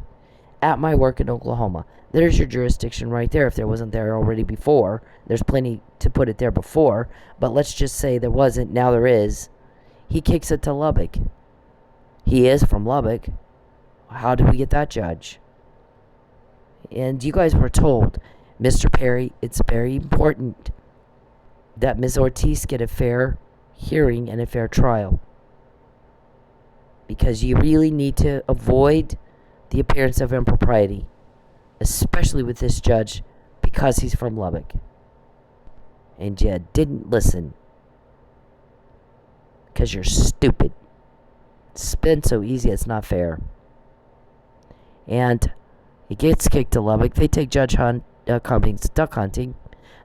at my work in Oklahoma. There's your jurisdiction right there. If there wasn't there already before, there's plenty to put it there before, but let's just say there wasn't, now there is. He kicks it to Lubbock. He is from Lubbock. How did we get that judge? And you guys were told, Mr. Perry, it's very important that Ms. Ortiz get a fair hearing and a fair trial, because you really need to avoid the appearance of impropriety, especially with this judge, because he's from Lubbock. And you didn't listen, because you're stupid. It's been so easy, it's not fair. And he gets kicked to Lubbock. They take Judge Cummings duck hunting.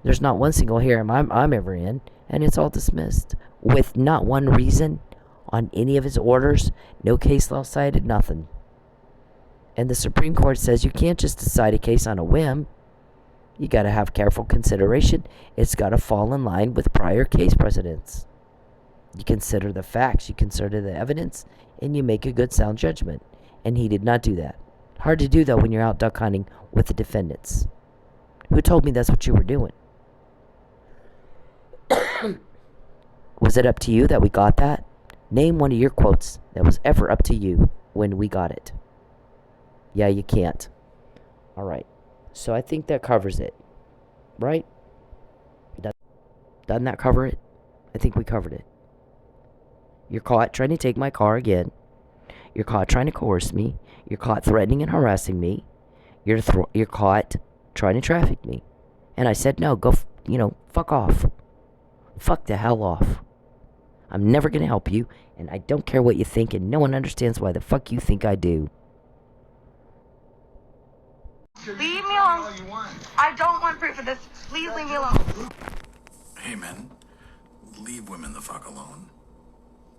There's not one single hearing I'm ever in, and it's all dismissed with not one reason on any of his orders. No case law cited, nothing. And the Supreme Court says you can't just decide a case on a whim. You got to have careful consideration. It's got to fall in line with prior case precedents. You consider the facts, you consider the evidence, and you make a good sound judgment. And he did not do that. Hard to do, though, when you're out duck hunting with the defendants. Who told me that's what you were doing? Was it up to you that we got that? Name one of your quotes that was ever up to you when we got it. Yeah, you can't. All right. So I think that covers it. Right? Doesn't that cover it? I think we covered it. You're caught trying to take my car again. You're caught trying to coerce me. You're caught threatening and harassing me. You're caught trying to traffic me. And I said, no, go, fuck off. Fuck the hell off. I'm never going to help you, and I don't care what you think, and no one understands why the fuck you think I do. Leave me alone. I don't want proof of this. Please leave me alone. Hey, men, leave women the fuck alone.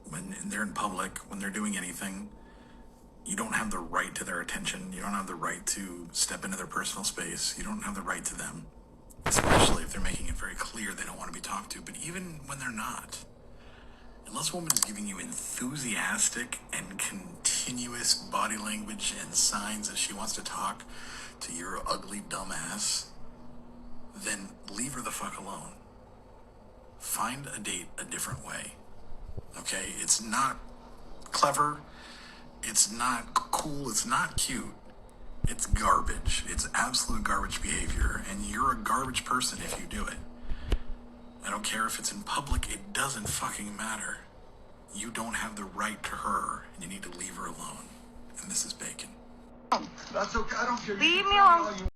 When they're in public, when they're doing anything, you don't have the right to their attention. You don't have the right to step into their personal space. You don't have the right to them, especially if they're making it very clear they don't want to be talked to. But even when they're not, unless a woman is giving you enthusiastic and continuous body language and signs that she wants to talk to your ugly dumb ass, then leave her the fuck alone. Find a date a different way. Okay? It's not clever. It's not cool. It's not cute. It's garbage. It's absolute garbage behavior. And you're a garbage person if you do it. I don't care if it's in public. It doesn't fucking matter. You don't have the right to her, and you need to leave her alone. And this is Bacon. That's okay. I don't care. Leave me alone.